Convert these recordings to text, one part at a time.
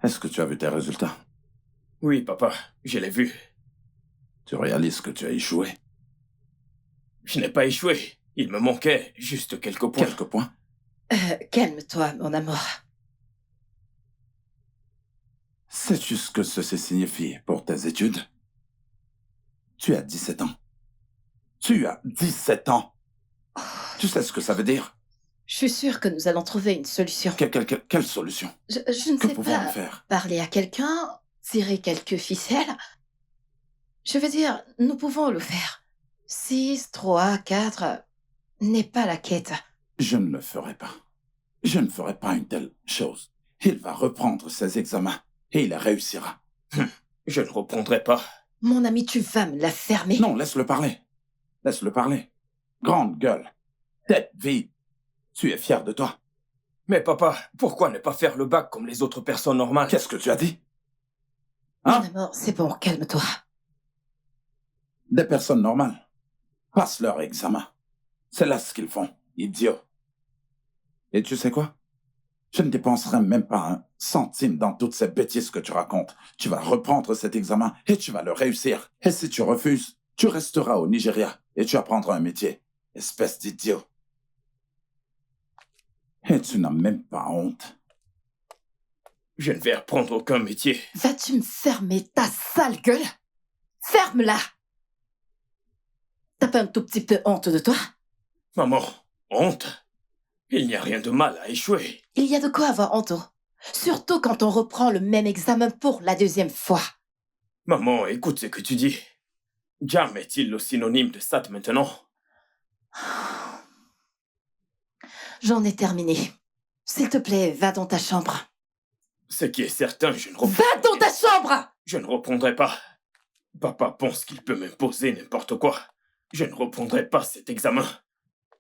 Est-ce que tu as vu tes résultats? Oui, papa, je l'ai vu. Tu réalises que tu as échoué? Je n'ai pas échoué. Il me manquait juste quelques points. Quelques points? Calme-toi, mon amour. Sais-tu ce que ceci signifie pour tes études? Tu as 17 ans. Tu as 17 ans! Tu sais ce que ça veut dire? Je suis sûre que nous allons trouver une solution. Quelle solution? Je ne Que sais pouvons-nous pas. faire? Parler à quelqu'un, tirer quelques ficelles. Je veux dire, nous pouvons le faire. 6, 3, 4 n'est pas la quête. Je ne le ferai pas. Je ne ferai pas une telle chose. Il va reprendre ses examens et il réussira. Je ne reprendrai pas. Mon ami, tu vas me la fermer. Non, laisse-le parler. Laisse-le parler. Grande gueule. Tête vide. Tu es fier de toi. Mais papa, pourquoi ne pas faire le bac comme les autres personnes normales? Qu'est-ce que tu as dit? Mon Hein? amour, c'est bon, calme-toi. Des personnes normales passent leur examen. C'est là ce qu'ils font, idiots. Et tu sais quoi? Je ne dépenserai même pas un centime dans toutes ces bêtises que tu racontes. Tu vas reprendre cet examen et tu vas le réussir. Et si tu refuses, tu resteras au Nigeria et tu apprendras un métier. Espèce d'idiot. Et tu n'as même pas honte. Je ne vais apprendre aucun métier. Vas-tu me fermer ta sale gueule? Ferme-la! T'as pas un tout petit peu honte de toi? Maman, honte? Il n'y a rien de mal à échouer. Il y a de quoi avoir honte. Surtout quand on reprend le même examen pour la deuxième fois. Maman, écoute ce que tu dis. Jam est-il le synonyme de SAT maintenant? J'en ai terminé. S'il te plaît, va dans ta chambre. Ce qui est certain, je ne Va dans ta chambre! Je ne reprendrai pas. Papa pense qu'il peut m'imposer n'importe quoi. Je ne reprendrai pas cet examen.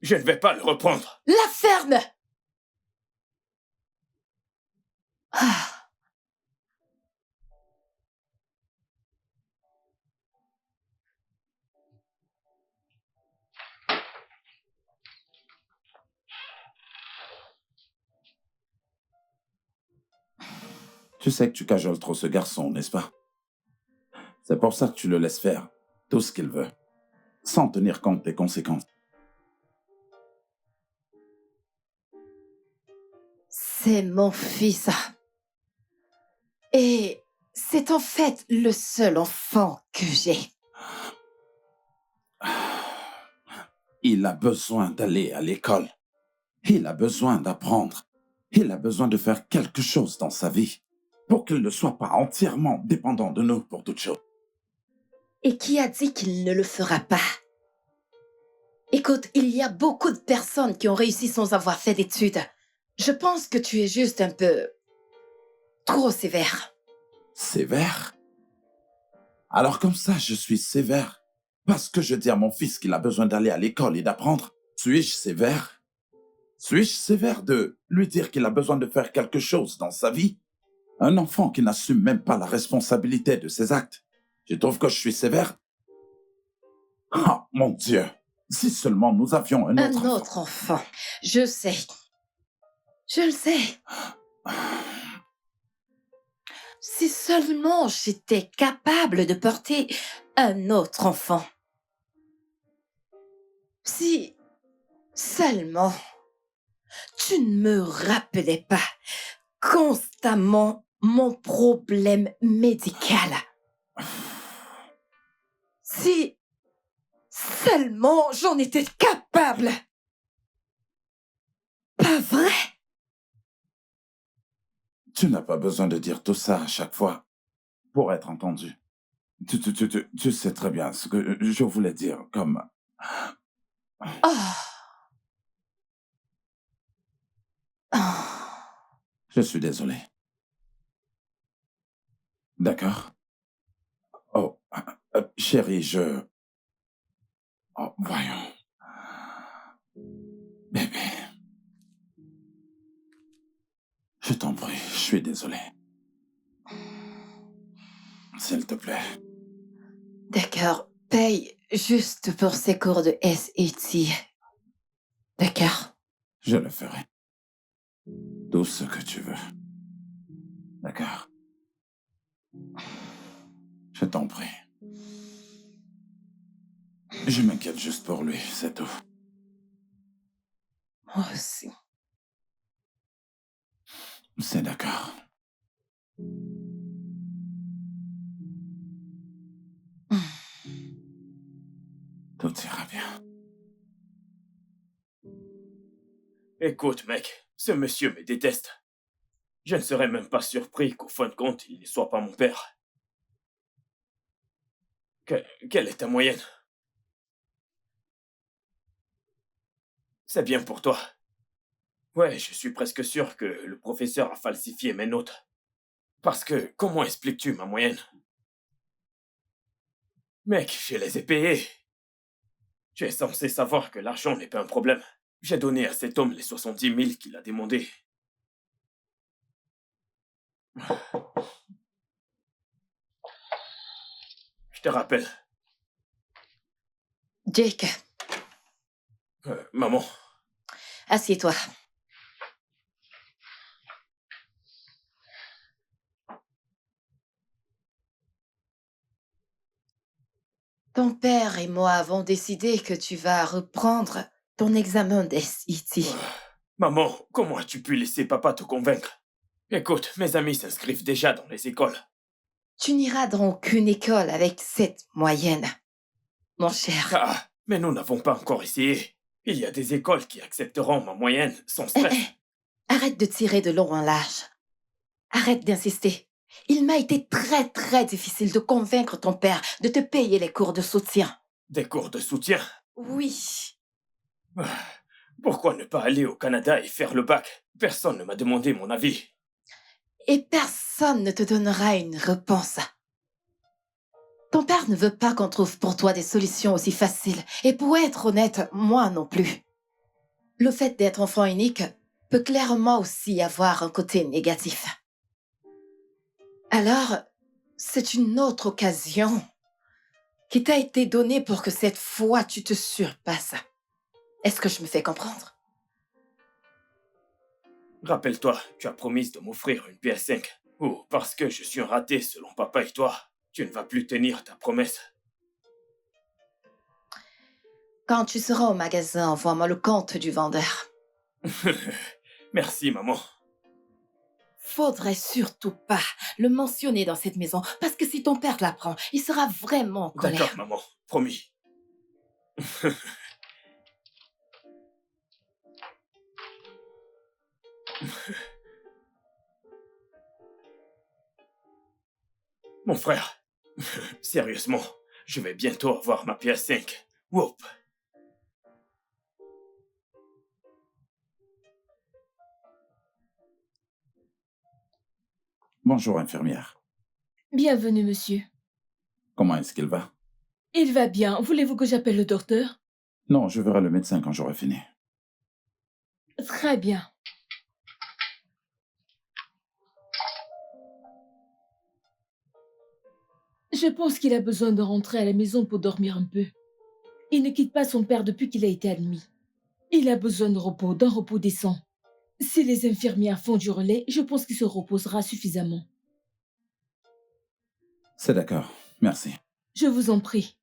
Je ne vais pas le reprendre. La ferme! Ah. Tu sais que tu cajoles trop ce garçon, n'est-ce pas? C'est pour ça que tu le laisses faire tout ce qu'il veut, sans tenir compte des conséquences. C'est mon fils. Et c'est en fait le seul enfant que j'ai. Il a besoin d'aller à l'école. Il a besoin d'apprendre. Il a besoin de faire quelque chose dans sa vie pour qu'il ne soit pas entièrement dépendant de nous pour toute chose. Et qui a dit qu'il ne le fera pas? Écoute, il y a beaucoup de personnes qui ont réussi sans avoir fait d'études. Je pense que tu es juste un peu trop sévère. Sévère? Alors comme ça, je suis sévère parce que je dis à mon fils qu'il a besoin d'aller à l'école et d'apprendre. Suis-je sévère? Suis-je sévère de lui dire qu'il a besoin de faire quelque chose dans sa vie? Un enfant qui n'assume même pas la responsabilité de ses actes. Tu trouves que je suis sévère? Ah, mon Dieu! Si seulement nous avions un autre enfant. Je sais. Je le sais. Si seulement j'étais capable de porter un autre enfant. Si seulement tu ne me rappelais pas constamment mon problème médical. Si seulement j'en étais capable. Pas vrai? Tu n'as pas besoin de dire tout ça à chaque fois pour être entendu. Tu sais très bien ce que je voulais dire comme... Oh. Oh. Je suis désolé. D'accord? Oh, chérie, Oh, voyons. Bébé. Je t'en prie, je suis désolé. S'il te plaît. D'accord, paye juste pour ces cours de SAT. D'accord? Je le ferai. Tout ce que tu veux. D'accord. Je t'en prie. Je m'inquiète juste pour lui, c'est tout. Moi aussi. C'est d'accord. Tout ira bien. Écoute, mec, ce monsieur me déteste. Je ne serais même pas surpris qu'au fin de compte, il ne soit pas mon père. Quelle est ta moyenne? C'est bien pour toi. Ouais, je suis presque sûr que le professeur a falsifié mes notes. Parce que, comment expliques-tu ma moyenne? Mec, je les ai payés. Tu es censé savoir que l'argent n'est pas un problème. J'ai donné à cet homme les 70 000 qu'il a demandé. Je te rappelle. Jake, Maman, assieds-toi. Ton père et moi avons décidé que tu vas reprendre ton examen d'SET. maman, comment as-tu pu laisser papa te convaincre? Écoute, mes amis s'inscrivent déjà dans les écoles. Tu n'iras dans aucune école avec cette moyenne, mon cher. Ah, mais nous n'avons pas encore essayé. Il y a des écoles qui accepteront ma moyenne sans stress. Arrête de tirer de long en large. Arrête d'insister. Il m'a été très très difficile de convaincre ton père de te payer les cours de soutien. Des cours de soutien? Oui. Pourquoi ne pas aller au Canada et faire le bac? Personne ne m'a demandé mon avis. Et personne ne te donnera une réponse. Ton père ne veut pas qu'on trouve pour toi des solutions aussi faciles. Et pour être honnête, moi non plus. Le fait d'être enfant unique peut clairement aussi avoir un côté négatif. Alors, c'est une autre occasion qui t'a été donnée pour que cette fois tu te surpasses. Est-ce que je me fais comprendre? Rappelle-toi, tu as promis de m'offrir une PS5. Ou parce que je suis un raté selon papa et toi, tu ne vas plus tenir ta promesse. Quand tu seras au magasin, envoie-moi le compte du vendeur. Merci, maman. Faudrait surtout pas le mentionner dans cette maison, parce que si ton père l'apprend, il sera vraiment en colère. D'accord, maman. Promis. Mon frère, sérieusement, je vais bientôt avoir ma PS5. Whoop. Bonjour, infirmière. Bienvenue, monsieur. Comment est-ce qu'il va? Il va bien. Voulez-vous que j'appelle le docteur? Non, je verrai le médecin quand j'aurai fini. Très bien. Je pense qu'il a besoin de rentrer à la maison pour dormir un peu. Il ne quitte pas son père depuis qu'il a été admis. Il a besoin de repos, d'un repos décent. Si les infirmières font du relais, je pense qu'il se reposera suffisamment. C'est d'accord. Merci. Je vous en prie.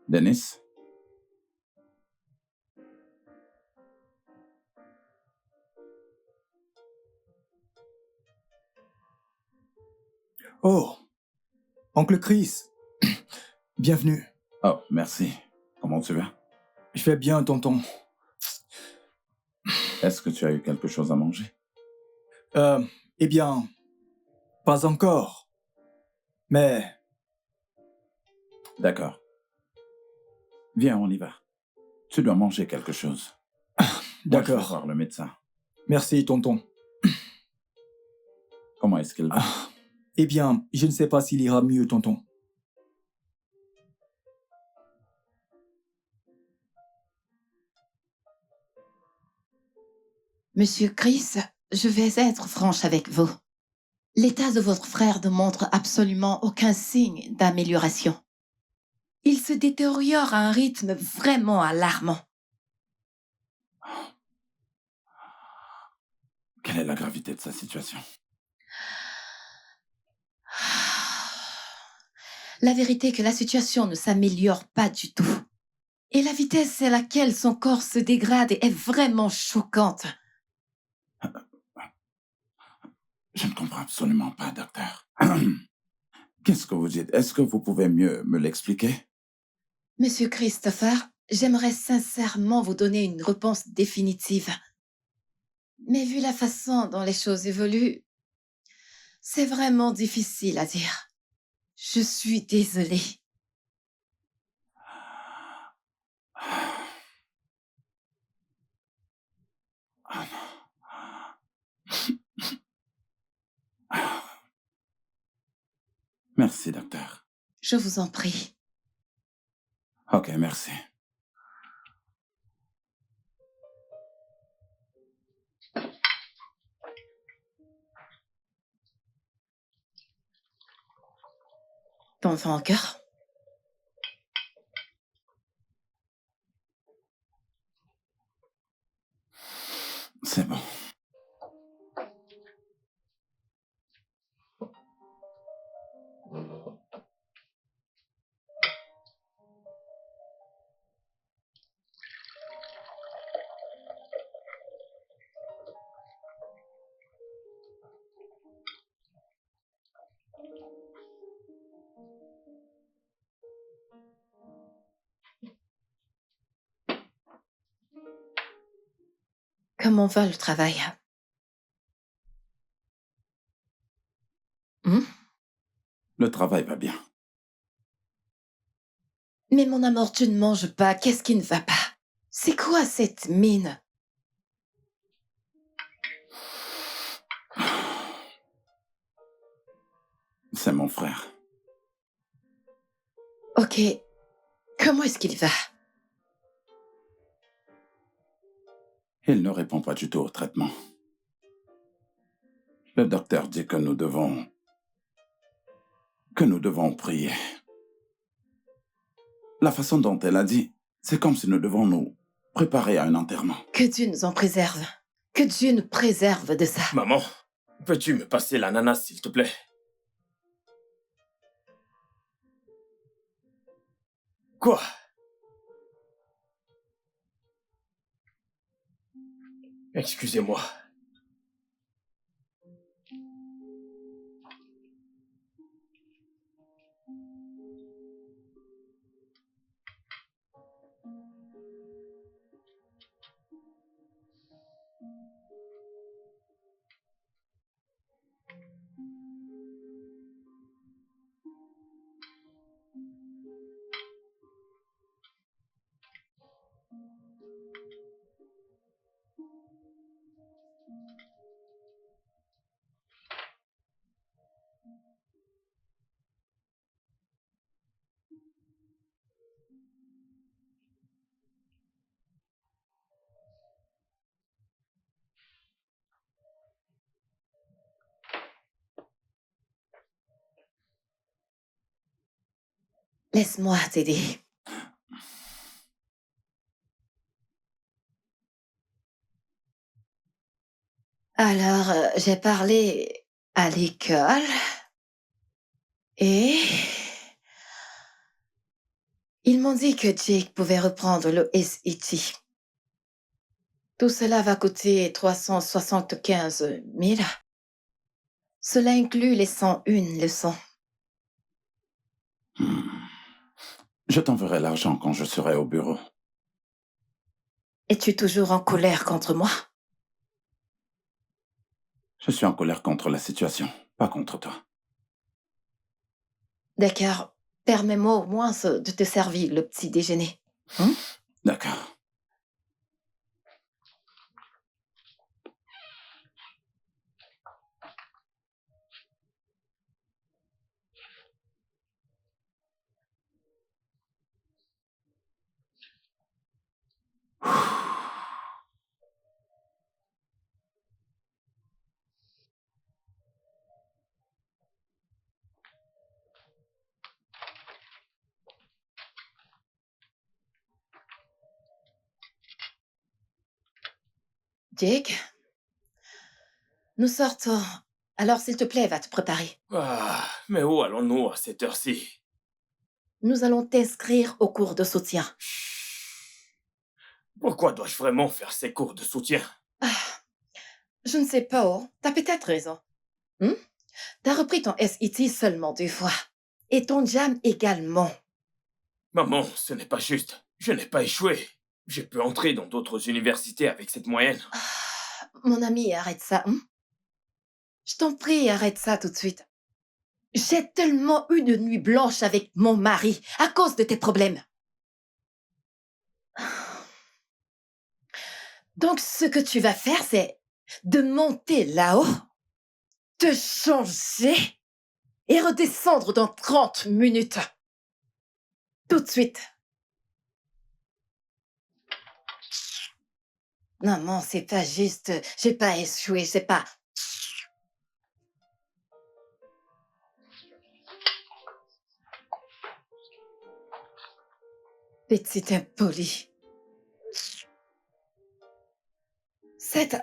Dennis? Oh, oncle Chris, bienvenue. Oh, merci. Comment tu vas? Je vais bien, tonton. Est-ce que tu as eu quelque chose à manger? Eh bien, pas encore. Mais, D'accord. Viens, on y va. Tu dois manger quelque chose. Moi, je vais d'accord. voir le médecin. Merci, tonton. Comment est-ce qu'il va? Eh bien, je ne sais pas s'il ira mieux, tonton. Monsieur Chris, je vais être franche avec vous. L'état de votre frère ne montre absolument aucun signe d'amélioration. Il se détériore à un rythme vraiment alarmant. Quelle est la gravité de sa situation? La vérité est que la situation ne s'améliore pas du tout. Et la vitesse à laquelle son corps se dégrade est vraiment choquante. Je ne comprends absolument pas, docteur. Qu'est-ce que vous dites? Est-ce que vous pouvez mieux me l'expliquer? Monsieur Christopher, j'aimerais sincèrement vous donner une réponse définitive. Mais vu la façon dont les choses évoluent, c'est vraiment difficile à dire. Je suis désolée. Merci, docteur. Je vous en prie. Ok, merci. T'entends encore? C'est bon. Comment va le travail? Hmm? Le travail va bien. Mais mon amour, tu ne manges pas. Qu'est-ce qui ne va pas? C'est quoi cette mine? C'est mon frère. Ok. Comment est-ce qu'il va? Il ne répond pas du tout au traitement. Le docteur dit que nous devons prier. La façon dont elle a dit, c'est comme si nous devons nous préparer à un enterrement. Que Dieu nous en préserve. Que Dieu nous préserve de ça. Maman, peux-tu me passer l'ananas, s'il te plaît? Quoi? Excusez-moi. Laisse-moi t'aider. Alors, j'ai parlé à l'école et ils m'ont dit que Jake pouvait reprendre le SET. Tout cela va coûter 375 000. Cela inclut les 101 leçons. Je t'enverrai l'argent quand je serai au bureau. Es-tu toujours en colère contre moi? Je suis en colère contre la situation, pas contre toi. D'accord. Permets-moi au moins de te servir le petit déjeuner. Hein? D'accord. Jake, Nous sortons. Alors, s'il te plaît, va te préparer. Ah, mais où allons-nous à cette heure-ci? Nous allons t'inscrire au cours de soutien. Pourquoi dois-je vraiment faire ces cours de soutien? Je ne sais pas, oh. T'as peut-être raison. T'as repris ton SET seulement 2 fois. Et ton JAM également. Maman, ce n'est pas juste. Je n'ai pas échoué. J'ai pu entrer dans d'autres universités avec cette moyenne. Mon ami, arrête ça. Je t'en prie, arrête ça tout de suite. J'ai tellement eu de nuits blanches avec mon mari à cause de tes problèmes. Donc, ce que tu vas faire, c'est de monter là-haut, te changer et redescendre dans 30 minutes. Tout de suite. Non, c'est pas juste. J'ai pas échoué, c'est pas... Petit impoli. C'est...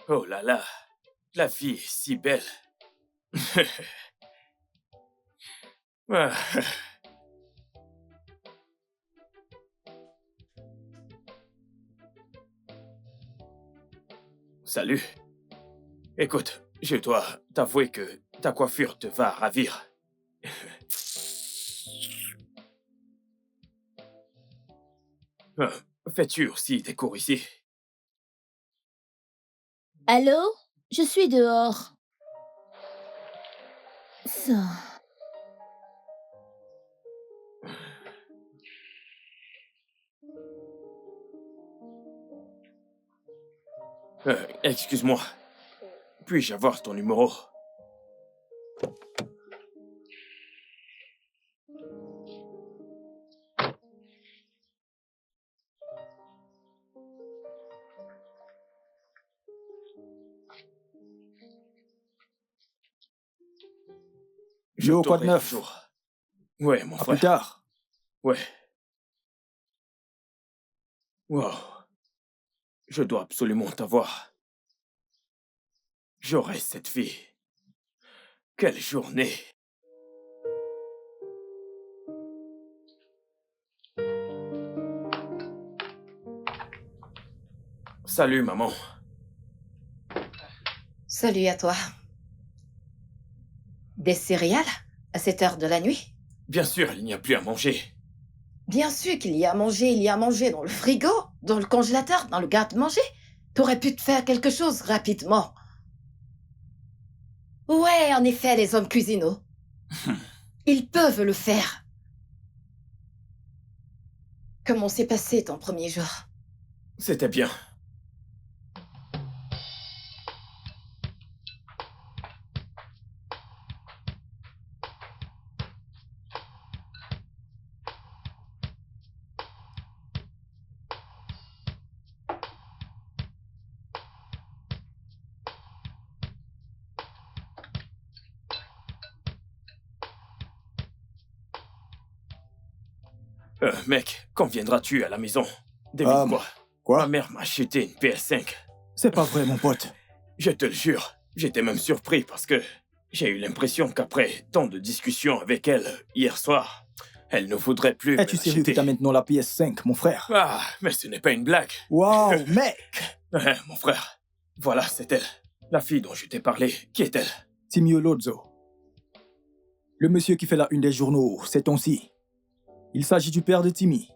Oh là là, la vie est si belle. Ah. Salut. Écoute, je dois t'avouer que ta coiffure te va ravir. Fais-tu aussi des cours ici? Allô? Je suis dehors. Ça. Excuse-moi. Puis-je avoir ton numéro? Je Yo, quoi de t'aurai neuf? toujours. Ouais, mon À plus frère. tard. Ouais. Wow. Je dois absolument t'avoir. J'aurai cette fille. Quelle journée. Salut, maman. Salut à toi. Des céréales à cette heure de la nuit? Bien sûr, il n'y a plus à manger. Bien sûr qu'il y a à manger, il y a à manger dans le frigo, dans le congélateur, dans le garde-manger. T'aurais pu te faire quelque chose rapidement. Ouais, en effet, les hommes cuisinent. Ils peuvent le faire. Comment s'est passé ton premier jour? C'était bien. Mec, quand viendras-tu à la maison? Devine quoi? Quoi? Ma mère m'a acheté une PS5. C'est pas vrai, mon pote. Je te le jure, j'étais même surpris parce que j'ai eu l'impression qu'après tant de discussions avec elle hier soir, elle ne voudrait plus me Es-tu sérieux que l'acheter. t'as maintenant la PS5, mon frère? Ah, mais ce n'est pas une blague. Waouh, mec! Mon frère, voilà, c'est elle. La fille dont je t'ai parlé, qui est-elle? Timio Lozzo. Le monsieur qui fait la une des journaux, c'est ton-ci. Il s'agit du père de Timmy.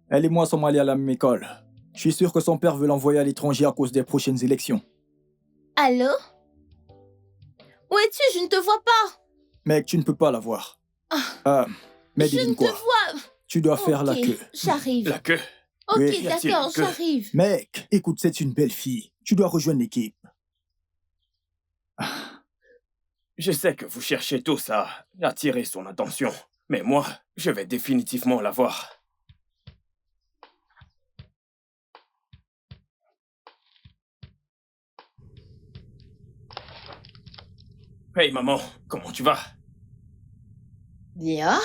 Elle et moi sommes allés à la même école. Je suis sûr que son père veut l'envoyer à l'étranger à cause des prochaines élections. Allô? Où es-tu? Je ne te vois pas. Mec, tu ne peux pas la voir. Mais Je ne devine te quoi? vois. Tu dois faire la Ok, queue. J'arrive. La queue? Ok, Oui. Y a-t-il d'accord, que- j'arrive. Mec, écoute, c'est une belle fille. Tu dois rejoindre l'équipe. Je sais que vous cherchez tous à attirer son attention, mais moi, je vais définitivement la voir. Hey maman, comment tu vas? Bien.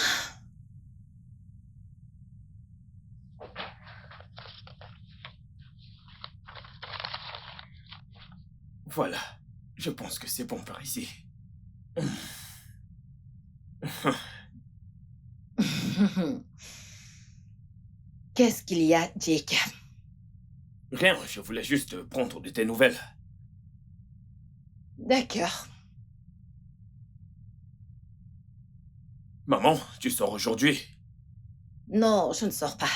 Voilà, je pense que c'est bon par ici. Qu'est-ce qu'il y a, Jake? Rien, je voulais juste prendre de tes nouvelles. D'accord. Maman, tu sors aujourd'hui? Non, je ne sors pas.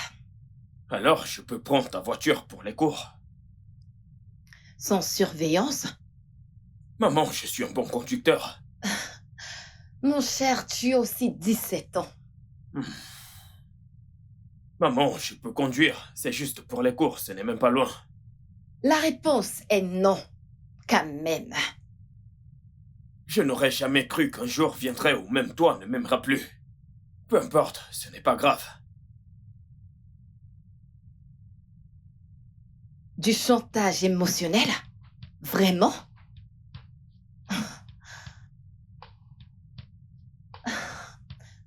Alors, je peux prendre ta voiture pour les cours. Sans surveillance? Maman, je suis un bon conducteur. Mon cher, tu as aussi 17 ans. Maman, je peux conduire. C'est juste pour les cours, ce n'est même pas loin. La réponse est non, quand même. Je n'aurais jamais cru qu'un jour viendrait où même toi ne m'aimeras plus. Peu importe, ce n'est pas grave. Du chantage émotionnel? Vraiment?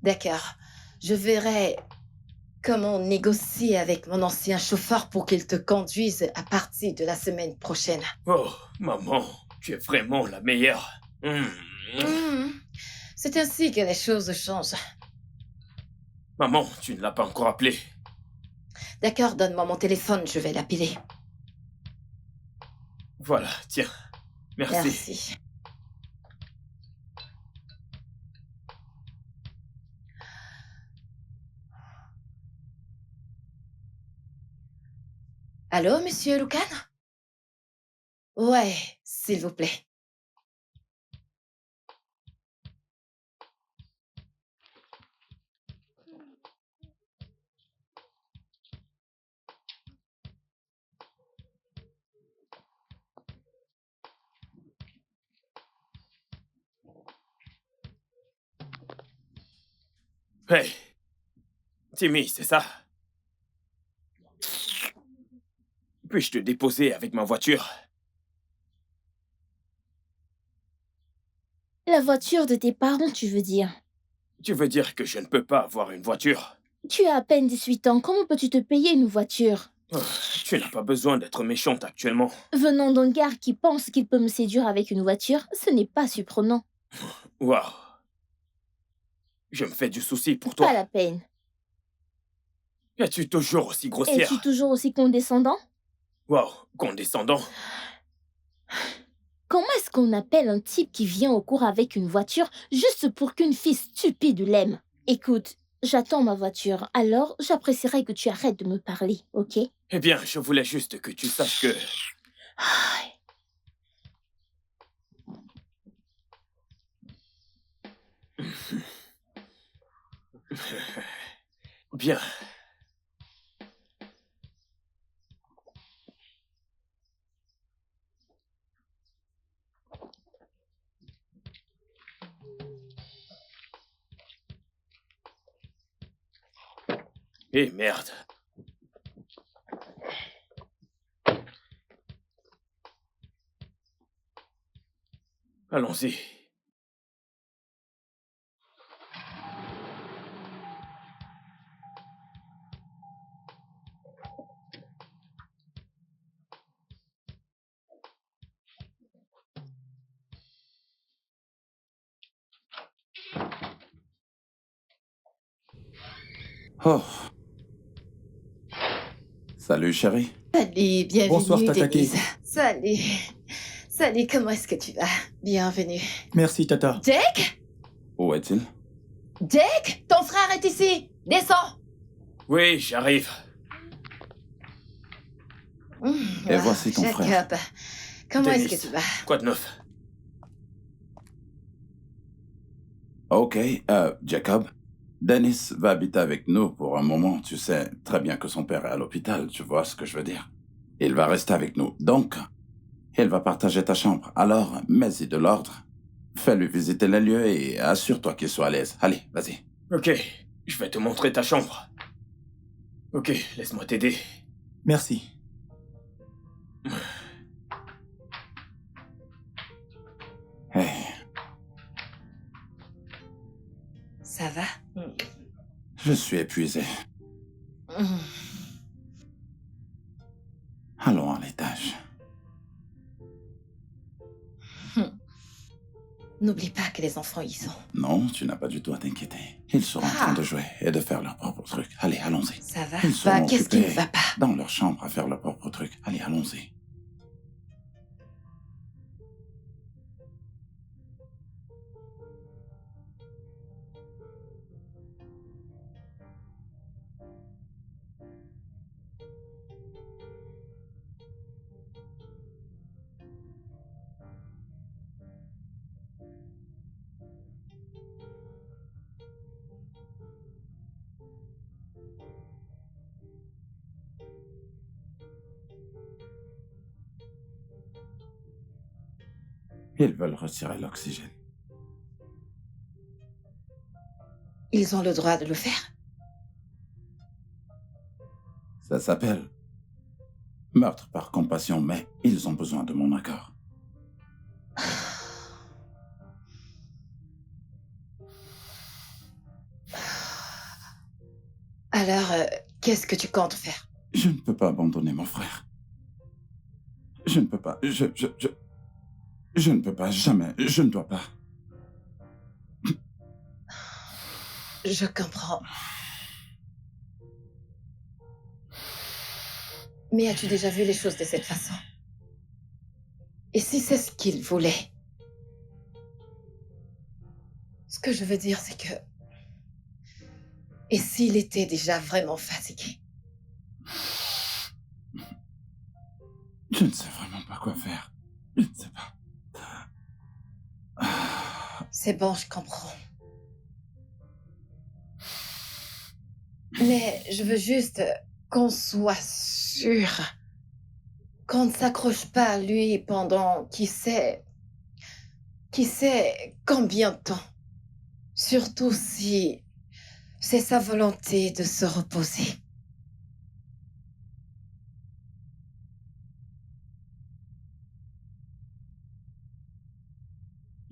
D'accord. Je verrai comment négocier avec mon ancien chauffeur pour qu'il te conduise à partir de la semaine prochaine. Oh, maman, tu es vraiment la meilleure. C'est ainsi que les choses changent. Maman, tu ne l'as pas encore appelé. D'accord, donne-moi mon téléphone, je vais l'appeler. Voilà, tiens. Merci. Merci. Allô, monsieur Lucan? Ouais, s'il vous plaît. Hey, Timmy, c'est ça? Puis-je te déposer avec ma voiture? La voiture de tes parents, tu veux dire? Tu veux dire que je ne peux pas avoir une voiture? Tu as à peine 18 ans, comment peux-tu te payer une voiture? Oh, tu n'as pas besoin d'être méchante actuellement. Venant d'un gars qui pense qu'il peut me séduire avec une voiture, ce n'est pas surprenant. Waouh. Je me fais du souci pour Pas toi. la peine. Es-tu toujours aussi grossière? Es-tu toujours aussi condescendant? Waouh, condescendant. Comment est-ce qu'on appelle un type qui vient au cours avec une voiture juste pour qu'une fille stupide l'aime? Écoute, j'attends ma voiture, alors j'apprécierais que tu arrêtes de me parler, ok? Eh bien, je voulais juste que tu saches que... Bien. Eh merde. Allons-y. Oh. Salut, chérie. Salut, bienvenue, Bonsoir, Tata Denise. Kay. Salut. Salut, comment est-ce que tu vas? Bienvenue. Merci, Tata. Jake? Où est-il? Jake? Ton frère est ici. Descends. Oui, j'arrive. Et voici ton Jacob. frère. Comment est-ce Denise, que tu vas? quoi de neuf? Ok, Jacob. Dennis va habiter avec nous pour un moment. Tu sais très bien que son père est à l'hôpital, tu vois ce que je veux dire. Il va rester avec nous. Donc, il va partager ta chambre. Alors, mets-y de l'ordre. Fais-lui visiter les lieux et assure-toi qu'il soit à l'aise. Allez, vas-y. Ok, je vais te montrer ta chambre. Ok, laisse-moi t'aider. Merci. Hey. Je suis épuisé. Hmm. Allons à l'étage. N'oublie pas que les enfants y sont. Non, tu n'as pas du tout à t'inquiéter. Ils seront en train de jouer et de faire leurs propres trucs. Allez, allons-y. Ça va? Ils seront Qu'est-ce qui ne occupés va pas? dans leur chambre à faire leurs propres trucs. Allez, allons-y. Ils veulent retirer l'oxygène. Ils ont le droit de le faire. Ça s'appelle meurtre par compassion, mais ils ont besoin de mon accord. Alors, qu'est-ce que tu comptes faire? Je ne peux pas abandonner mon frère. Je ne peux pas. Je ne peux pas, jamais. Je ne dois pas. Je comprends. Mais as-tu déjà vu les choses de cette façon? Et si c'est ce qu'il voulait? Ce que je veux dire, c'est que... Et s'il était déjà vraiment fatigué? Je ne sais vraiment pas quoi faire. Je ne sais pas. C'est bon, je comprends. Mais je veux juste qu'on soit sûr qu'on ne s'accroche pas à lui pendant qui sait combien de temps. Surtout si c'est sa volonté de se reposer.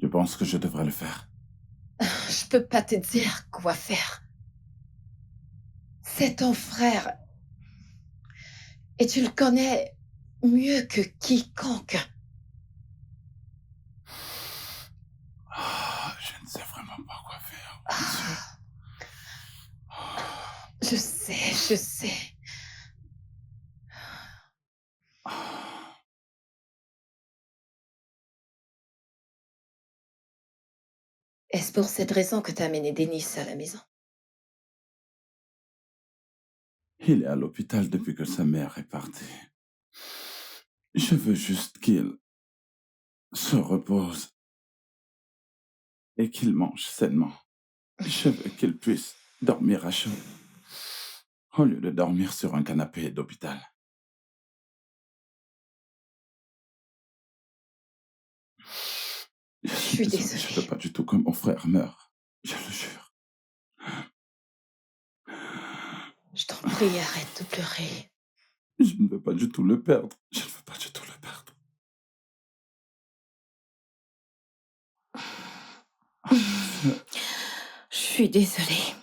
Je pense que je devrais le faire. Je peux pas te dire quoi faire. C'est ton frère. Et tu le connais mieux que quiconque. Je ne sais vraiment pas quoi faire. Monsieur. Je sais. Est-ce pour cette raison que t'as amené Denis à la maison? Il est à l'hôpital depuis que sa mère est partie. Je veux juste qu'il se repose et qu'il mange sainement. Je veux qu'il puisse dormir à chaud au lieu de dormir sur un canapé d'hôpital. Je suis Je désolée. veux pas du tout que mon frère meure. Je le jure. Je t'en prie, arrête de pleurer. Je ne veux pas du tout le perdre. Je ne veux pas du tout le perdre. Je suis désolée.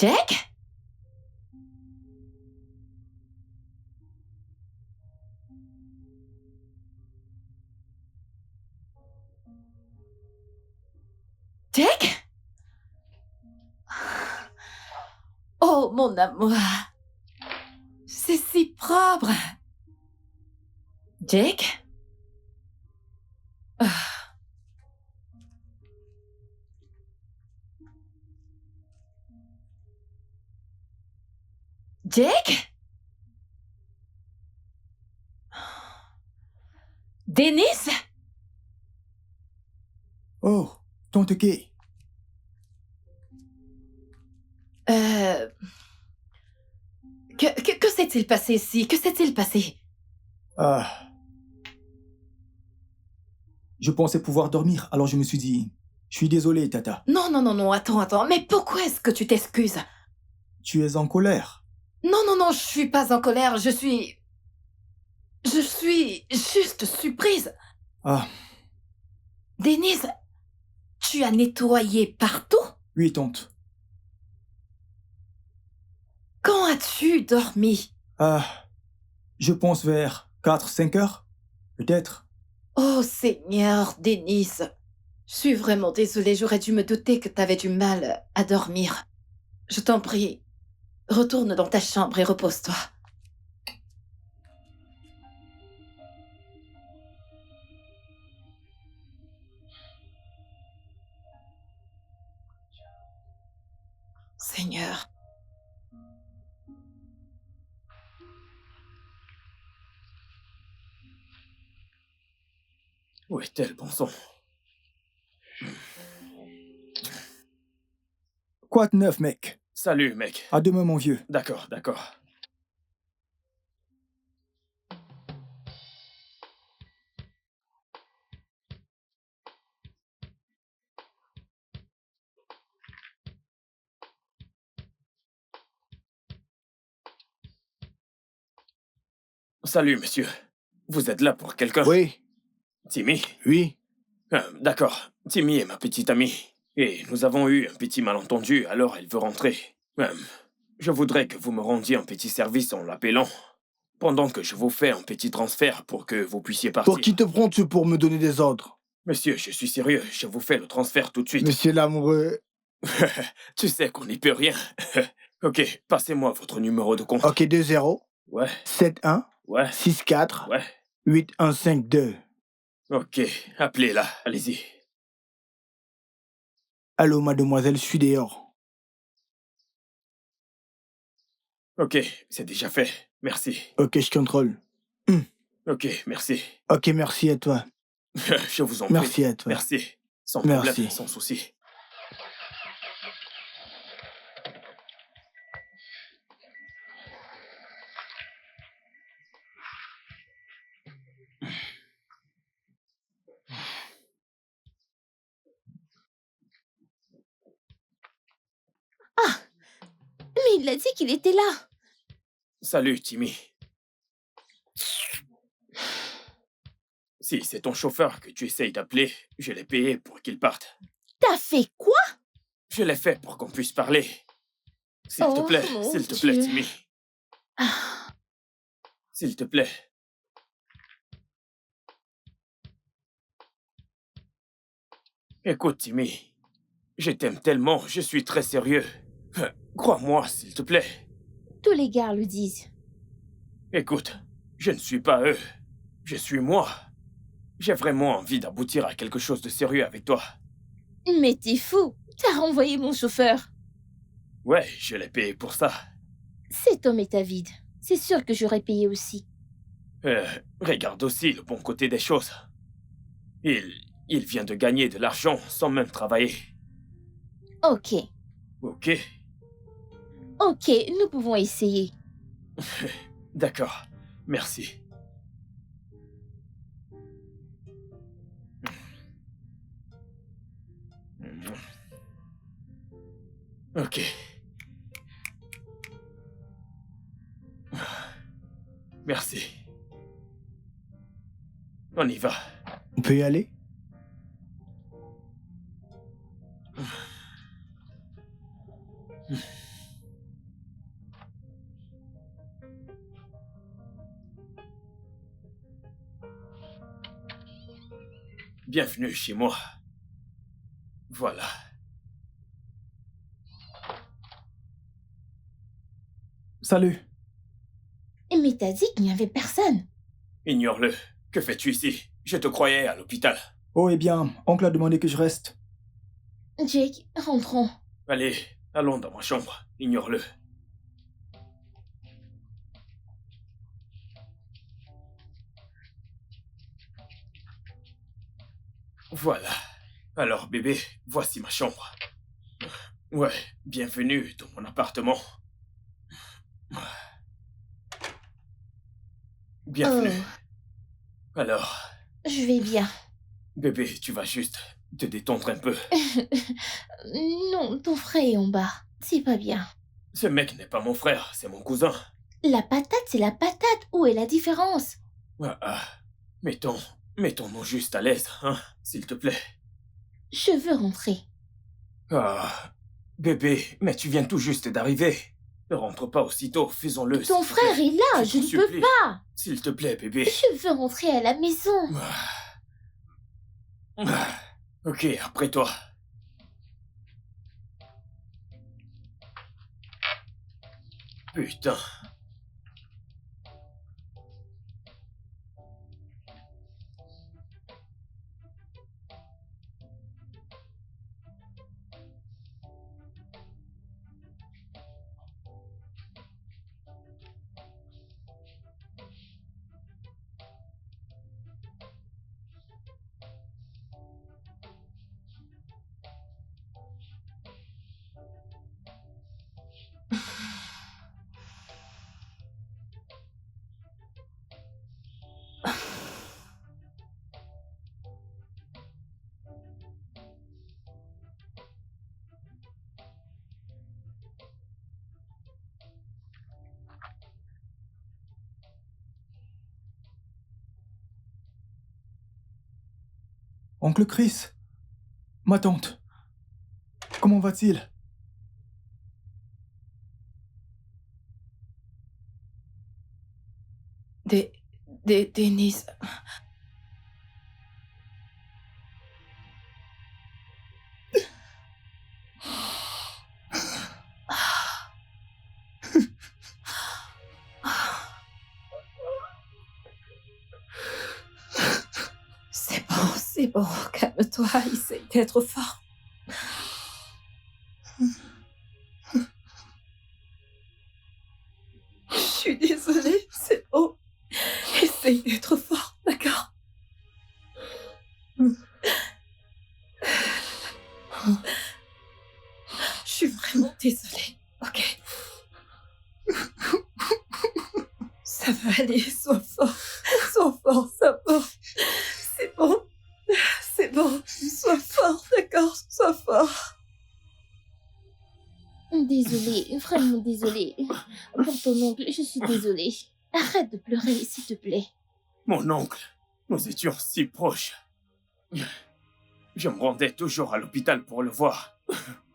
Jack? Jack? Oh, mon amour. C'est si propre. Jack? Ah. Jack? Dennis? Oh, tante Kay. Que s'est-il passé ici? Que s'est-il passé? Ah. Je pensais pouvoir dormir, alors je me suis dit... Je suis désolé, Tata. Non, non, non, non, attends. Mais pourquoi est-ce que tu t'excuses? Tu es en colère. Non, je suis pas en colère, je suis juste surprise. Ah, Denise, tu as nettoyé partout? oui, tante. Quand as-tu dormi? Ah, je pense vers 4-5 heures, peut-être. Oh Seigneur, Denise. Je suis vraiment désolée, j'aurais dû me douter que t'avais du mal à dormir. Je t'en prie, retourne dans ta chambre et repose-toi. Seigneur. Où est-elle, bon sang? Quoi de neuf, mec? Salut, mec. À demain, mon vieux. D'accord. Salut, monsieur. Vous êtes là pour quelqu'un? Oui, Timmy? oui. D'accord. Timmy est ma petite amie. Et nous avons eu un petit malentendu, alors elle veut rentrer. Je voudrais que vous me rendiez un petit service en l'appelant, pendant que je vous fais un petit transfert pour que vous puissiez partir. Pour qui te prends-tu pour me donner des ordres? Monsieur, je suis sérieux, je vous fais le transfert tout de suite. Monsieur l'amoureux. Tu sais qu'on n'y peut rien. Ok, passez-moi votre numéro de compte. Ok, 2-0, Ouais, 7-1, ouais, 6-4, ouais. 8-1-5-2. Ok, appelez-la, allez-y. Allô, mademoiselle, je suis dehors. Ok, c'est déjà fait. Merci. Ok, je contrôle. Ok, merci. Ok, merci à toi. Je vous en prie. Merci à toi. Merci. Sans Merci. problème, sans souci. Mais il a dit qu'il était là. Salut, Timmy. Si c'est ton chauffeur que tu essayes d'appeler, je l'ai payé pour qu'il parte. T'as fait quoi? Je l'ai fait pour qu'on puisse parler. S'il Oh, te plaît, mon s'il te plaît, Dieu. Timmy. Ah, S'il te plaît. Écoute, Timmy. Je t'aime tellement, je suis très sérieux. Crois-moi, s'il te plaît. tous les gars le disent. Écoute, je ne suis pas eux. Je suis moi. J'ai vraiment envie d'aboutir à quelque chose de sérieux avec toi. Mais t'es fou. T'as renvoyé mon chauffeur. Ouais, je l'ai payé pour ça. Cet homme est avide. C'est sûr que j'aurais payé aussi. Regarde aussi le bon côté des choses. Il vient de gagner de l'argent sans même travailler. Ok. Ok, Ok, nous pouvons essayer. d'accord. Merci. Ok. Merci. On y va. On peut y aller? bienvenue chez moi. Voilà. Salut. Mais t'as dit qu'il n'y avait personne. Ignore-le. Que fais-tu ici? Je te croyais à l'hôpital. Oh, eh bien, oncle a demandé que je reste. Jake, rentrons. Allez, allons dans ma chambre. Ignore-le. Voilà. Alors, bébé, voici ma chambre. Ouais, bienvenue dans mon appartement. Bienvenue. Alors, Je vais bien. bébé, tu vas juste te détendre un peu. Non, ton frère est en bas. C'est pas bien. Ce mec n'est pas mon frère, c'est mon cousin. La patate, c'est la patate. Où est la différence? Mettons-nous juste à l'aise, hein, s'il te plaît. Je veux rentrer. Ah, bébé, mais tu viens tout juste d'arriver. Ne rentre pas aussitôt, faisons-le. Ton frère est là, je ne peux pas. S'il te plaît, bébé. Je veux rentrer à la maison. Ok, après toi. Putain. Oncle Chris. Ma tante. Comment va-t-il? Denise. C'est bon, calme-toi, essaye d'être fort. Je suis désolée, c'est bon. Essaye d'être fort, d'accord? Je suis vraiment désolée, ok? Ça va aller, sois fort, ça va. C'est bon, sois fort, d'accord? Sois fort. Désolée, vraiment désolée. Pour ton oncle, je suis désolée. Arrête de pleurer, s'il te plaît. Mon oncle, nous étions si proches. Je me rendais toujours à l'hôpital pour le voir.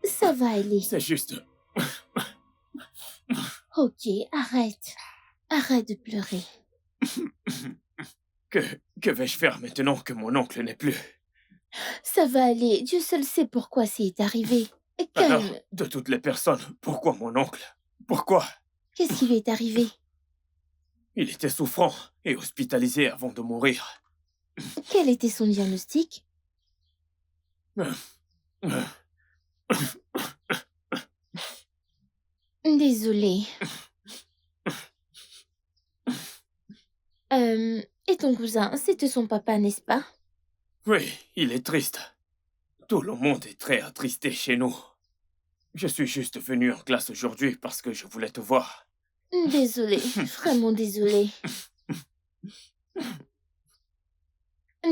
Ça va aller. C'est juste... Ok, arrête. Arrête de pleurer. Que vais-je faire maintenant que mon oncle n'est plus? Ça va aller. Dieu seul sait pourquoi c'est arrivé. Alors, Calme. de toutes les personnes, pourquoi mon oncle? Pourquoi? Qu'est-ce qui lui est arrivé? Il était souffrant et hospitalisé avant de mourir. Quel était son diagnostic? Désolée. Et ton cousin, c'était son papa, n'est-ce pas? Oui, il est triste. Tout le monde est très attristé chez nous. Je suis juste venu en classe aujourd'hui parce que je voulais te voir. Désolée, vraiment désolée.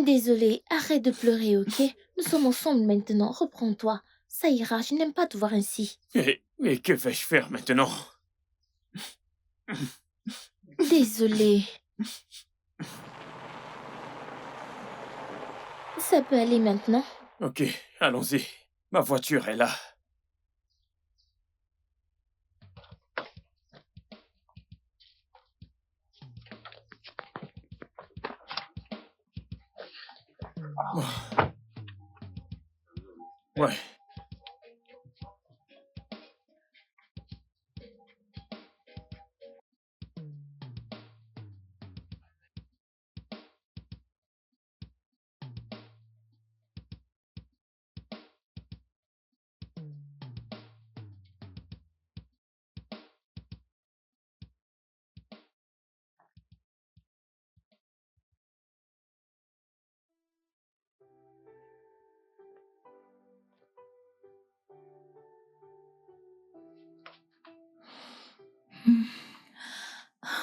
Désolée, arrête de pleurer, ok? Nous sommes ensemble maintenant, reprends-toi. Ça ira, je n'aime pas te voir ainsi. Mais que vais-je faire maintenant? Désolée. Ça peut aller maintenant? Ok, allons-y. Ma voiture est là. Ouais.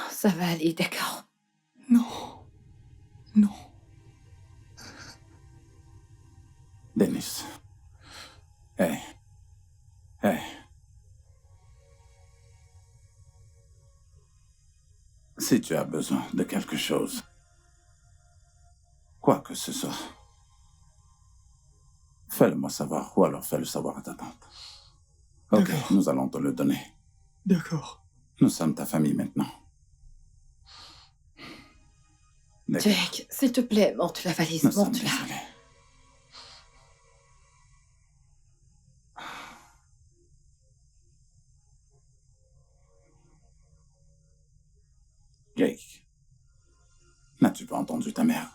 Ça va aller, d'accord. Non. Non. Dennis. Hey. Hey. Si tu as besoin de quelque chose, quoi que ce soit, fais-le-moi savoir ou alors fais-le savoir à ta tante. Ok, D'accord. nous allons te le donner. D'accord. Nous sommes ta famille maintenant. D'accord. Jake, s'il te plaît, monte la valise, Nous sommes monte-la. désolés. Jake, n'as-tu pas entendu ta mère?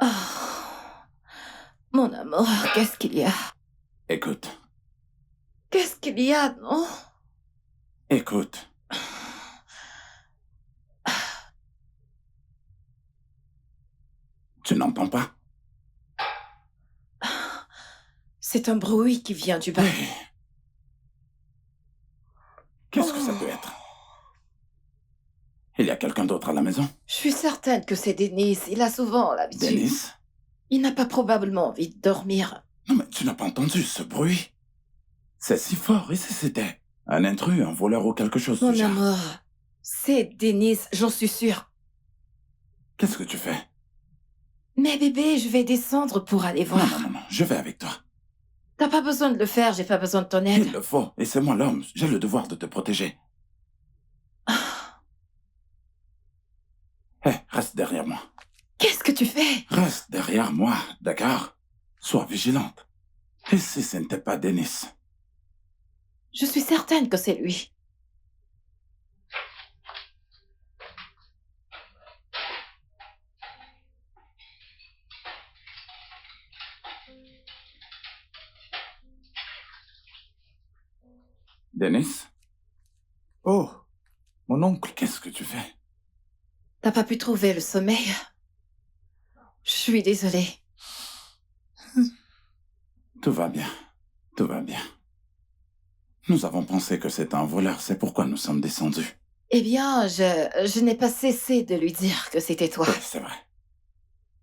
Oh, mon amour, qu'est-ce qu'il y a? Écoute, Qu'est-ce qu'il y a, non? écoute. Tu n'entends pas? C'est un bruit qui vient du bas. Oui. Qu'est-ce que ça peut être? Il y a quelqu'un d'autre à la maison? Je suis certaine que c'est Dennis. Il a souvent l'habitude. Dennis? Il n'a pas probablement envie de dormir. Non mais tu n'as pas entendu ce bruit? C'est si fort, et si c'était un intrus, un voleur ou quelque chose Mon du genre? amour, c'est Dennis, j'en suis sûre. Qu'est-ce que tu fais? Mais bébé, je vais descendre pour aller voir. Non, non, non, non, je vais avec toi. T'as pas besoin de le faire, j'ai pas besoin de ton aide. Il le faut, et c'est moi l'homme, j'ai le devoir de te protéger. Hé, reste derrière moi. Qu'est-ce que tu fais? Reste derrière moi, d'accord? Sois vigilante. Et si ce n'était pas Dennis? Je suis certaine que c'est lui. Dennis? Oh, mon oncle. Qu'est-ce que tu fais? T'as pas pu trouver le sommeil? Je suis désolée. Tout va bien. Tout va bien. Nous avons pensé que c'était un voleur, c'est pourquoi nous sommes descendus. Eh bien, je n'ai pas cessé de lui dire que c'était toi. Oui, c'est vrai.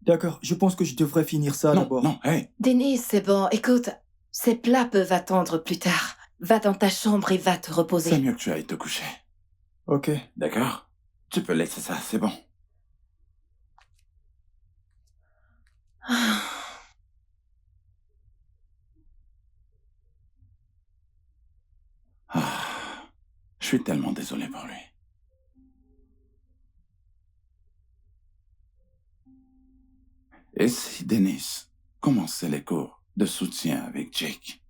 D'accord, je pense que je devrais finir ça Non, d'abord. non, hé, Denis, c'est bon. Écoute, ces plats peuvent attendre plus tard. Va dans ta chambre et va te c'est reposer. mieux que tu ailles te coucher. Ok. D'accord? Tu peux laisser ça, c'est bon. Ah, je suis tellement désolé pour lui. Et si Dennis commençait les cours de soutien avec Jake?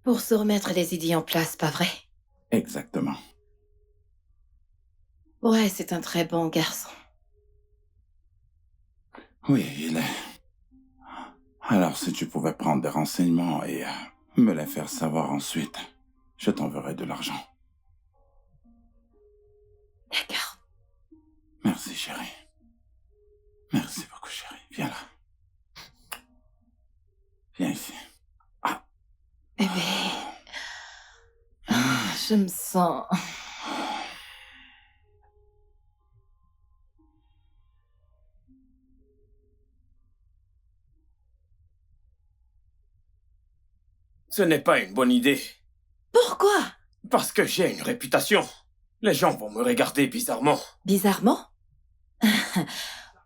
Pour se remettre les idées en place, pas vrai? Exactement. Ouais, c'est un très bon garçon. Oui, il est. Alors, si tu pouvais prendre des renseignements et me les faire savoir ensuite, je t'enverrai de l'argent. D'accord. Merci, chérie. Merci beaucoup, chérie. Viens là. Viens ici. Bébé. Je me sens... Ce n'est pas une bonne idée. Pourquoi? Parce que j'ai une réputation. Les gens vont me regarder bizarrement. Bizarrement?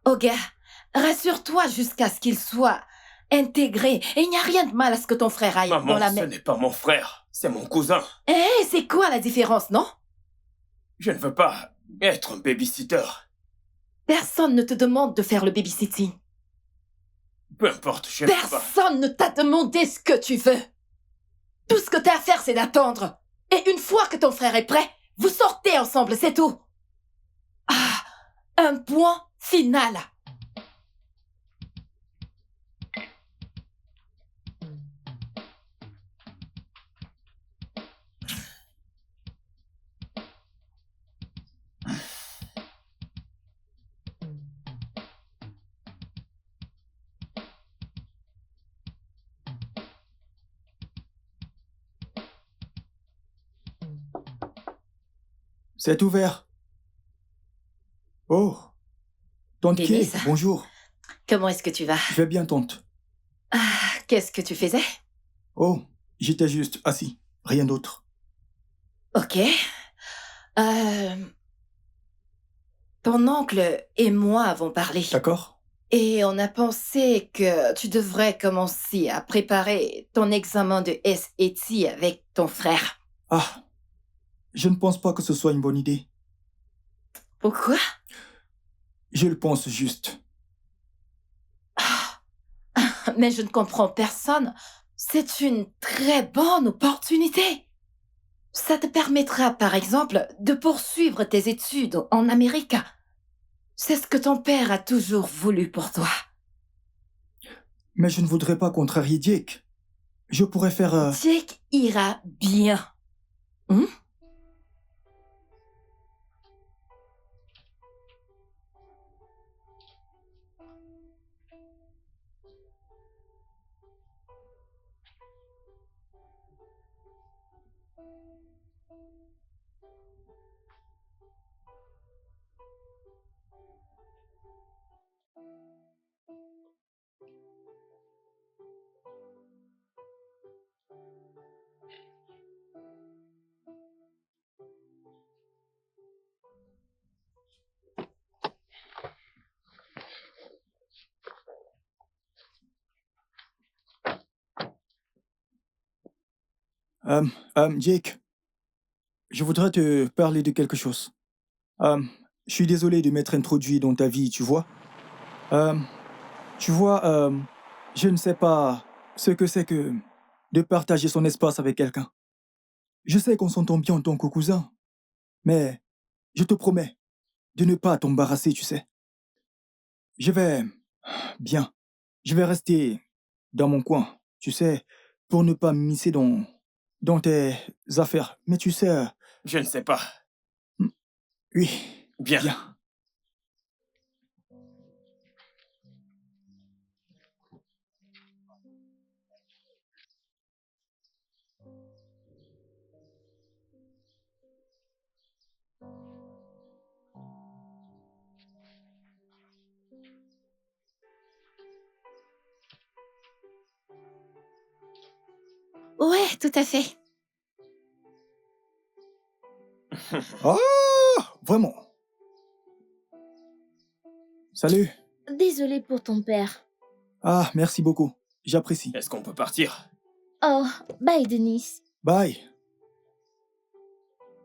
Oh gars, rassure-toi jusqu'à ce qu'il soit intégré. Et il n'y a rien de mal à ce que ton frère aille Maman, dans la ce même... n'est pas mon frère, c'est mon cousin. Eh, c'est quoi la différence, non? Je ne veux pas être un babysitter. Personne ne te demande de faire le babysitting. Peu importe, je ne veux pas. Personne ne t'a demandé ce que tu veux. Tout ce que t'as à faire, c'est d'attendre. Et une fois que ton frère est prêt, vous sortez ensemble, c'est tout. Ah, un point final. C'est ouvert. Oh, tante Kay, Denise. bonjour. Comment est-ce que tu vas? Je vais bien, tante. Ah, qu'est-ce que tu faisais? Oh, j'étais juste assis, rien d'autre. Ok. Ton oncle et moi avons parlé. D'accord? Et on a pensé que tu devrais commencer à préparer ton examen de SAT avec ton frère. Ah, je ne pense pas que ce soit une bonne idée. Pourquoi? Je le pense juste. Mais je ne comprends personne. C'est une très bonne opportunité. Ça te permettra, par exemple, de poursuivre tes études en Amérique. C'est ce que ton père a toujours voulu pour toi. Mais je ne voudrais pas contrarier Jake. Je pourrais faire... Jake ira bien. Hmm? Jake, je voudrais te parler de quelque chose. Je suis désolé de m'être introduit dans ta vie, tu vois. Euh, Tu vois, je ne sais pas ce que c'est que de partager son espace avec quelqu'un. Je sais qu'on s'entend bien en tant que cousin, mais je te promets de ne pas t'embarrasser, tu sais. Je vais... Bien. Je vais rester dans mon coin, tu sais, pour ne pas m'immiscer dans tes affaires. Mais tu sais... Je ne sais pas. Oui. Bien. Bien. Ouais, tout à fait. Oh, vraiment. Salut. Désolée pour ton père. Ah, merci beaucoup. J'apprécie. Est-ce qu'on peut partir? Oh, bye Denise. Bye.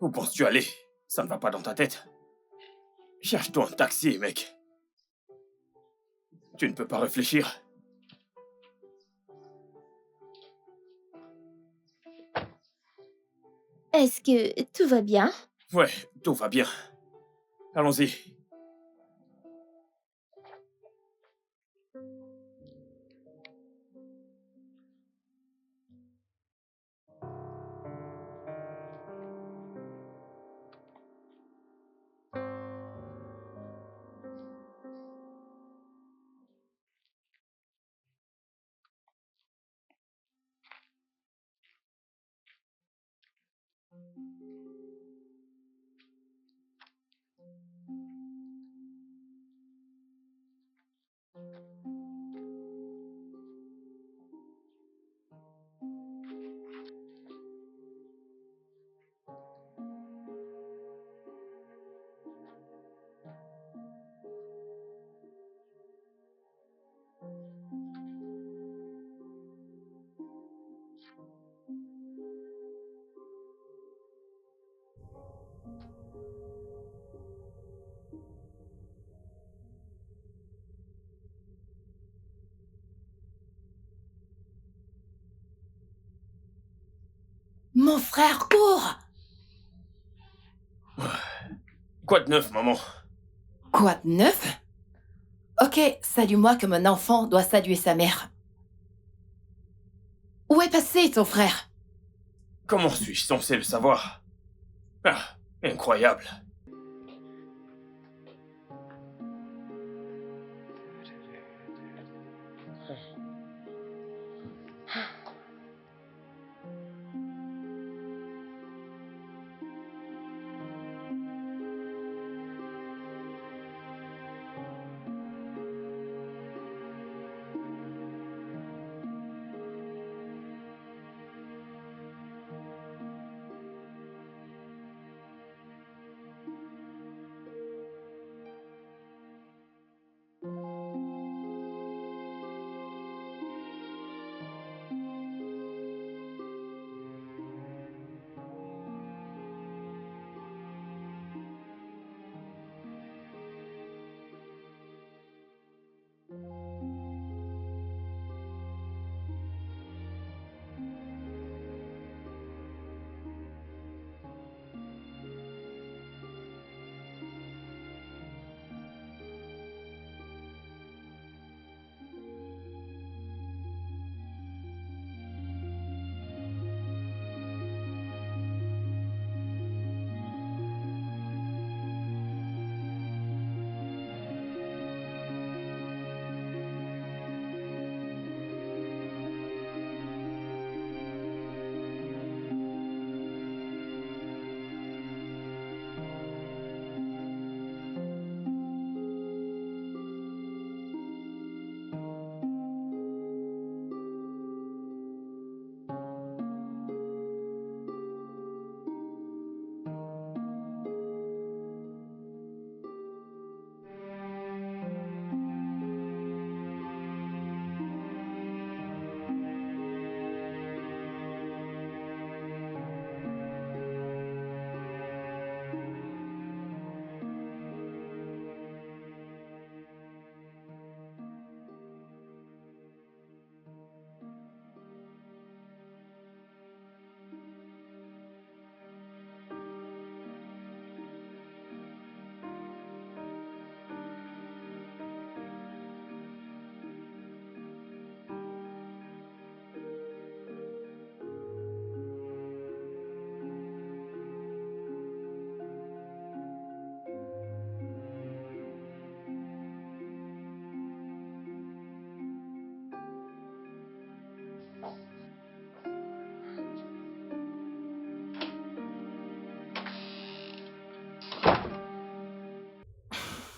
Où penses-tu aller? Ça ne va pas dans ta tête. Cherche-toi un taxi, mec. Tu ne peux pas réfléchir. Est-ce que tout va bien? Ouais, tout va bien. Allons-y. Mon frère court! Quoi de neuf, maman? Quoi de neuf? Ok, salue-moi comme un enfant doit saluer sa mère. Où est passé ton frère? Comment suis-je censé le savoir? Ah, incroyable.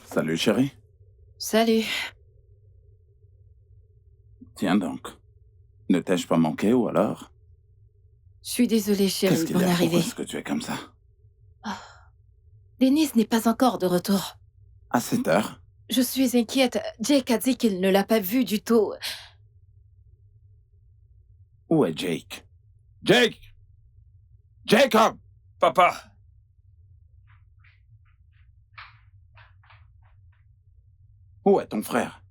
Salut, chérie. Salut. Tiens donc. Ne t'ai-je pas manqué ou alors? Je suis désolée, Qu'est-ce chérie, qu'il pour y a? Pourquoi l'arrivée. est-ce que tu es comme ça? Denis n'est pas encore de retour. À cette heure? Je suis inquiète. Jake a dit qu'il ne l'a pas vu du tout. Où est Jake? Jake! Jacob! Papa! Où est ton frère?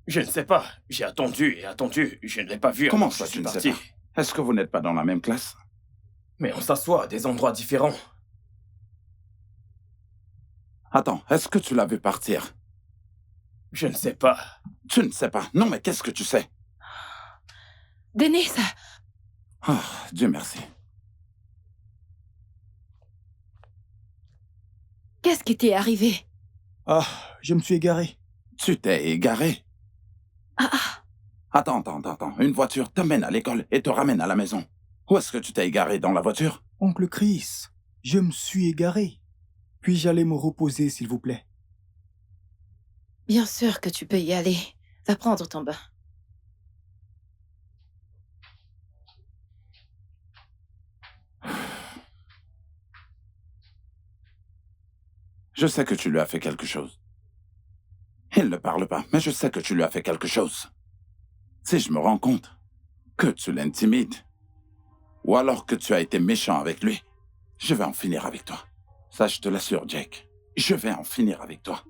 Je ne sais pas. J'ai attendu et attendu. Je ne l'ai pas vu. Comment alors ça, je tu suis ne sais parti. pas? Est-ce que vous n'êtes pas dans la même classe? Mais on s'assoit à des endroits différents. Attends, est-ce que tu l'as vu partir? Je ne sais pas. Tu ne sais pas. Non, mais qu'est-ce que tu sais? Denis, Ah, Dieu merci. qu'est-ce qui t'est arrivé? Ah, je me suis égaré. Tu t'es égaré. Ah, ah, Attends. Une voiture t'amène à l'école et te ramène à la maison. Où est-ce que tu t'es égaré dans la voiture? Oncle Chris, je me suis égaré. Puis-je aller me reposer, s'il vous plaît? bien sûr que tu peux y aller. Va prendre ton bain. Je sais que tu lui as fait quelque chose. Il ne parle pas, mais je sais que tu lui as fait quelque chose. Si je me rends compte que tu l'intimides, ou alors que tu as été méchant avec lui, je vais en finir avec toi. Ça, je te l'assure, Jake. Je vais en finir avec toi.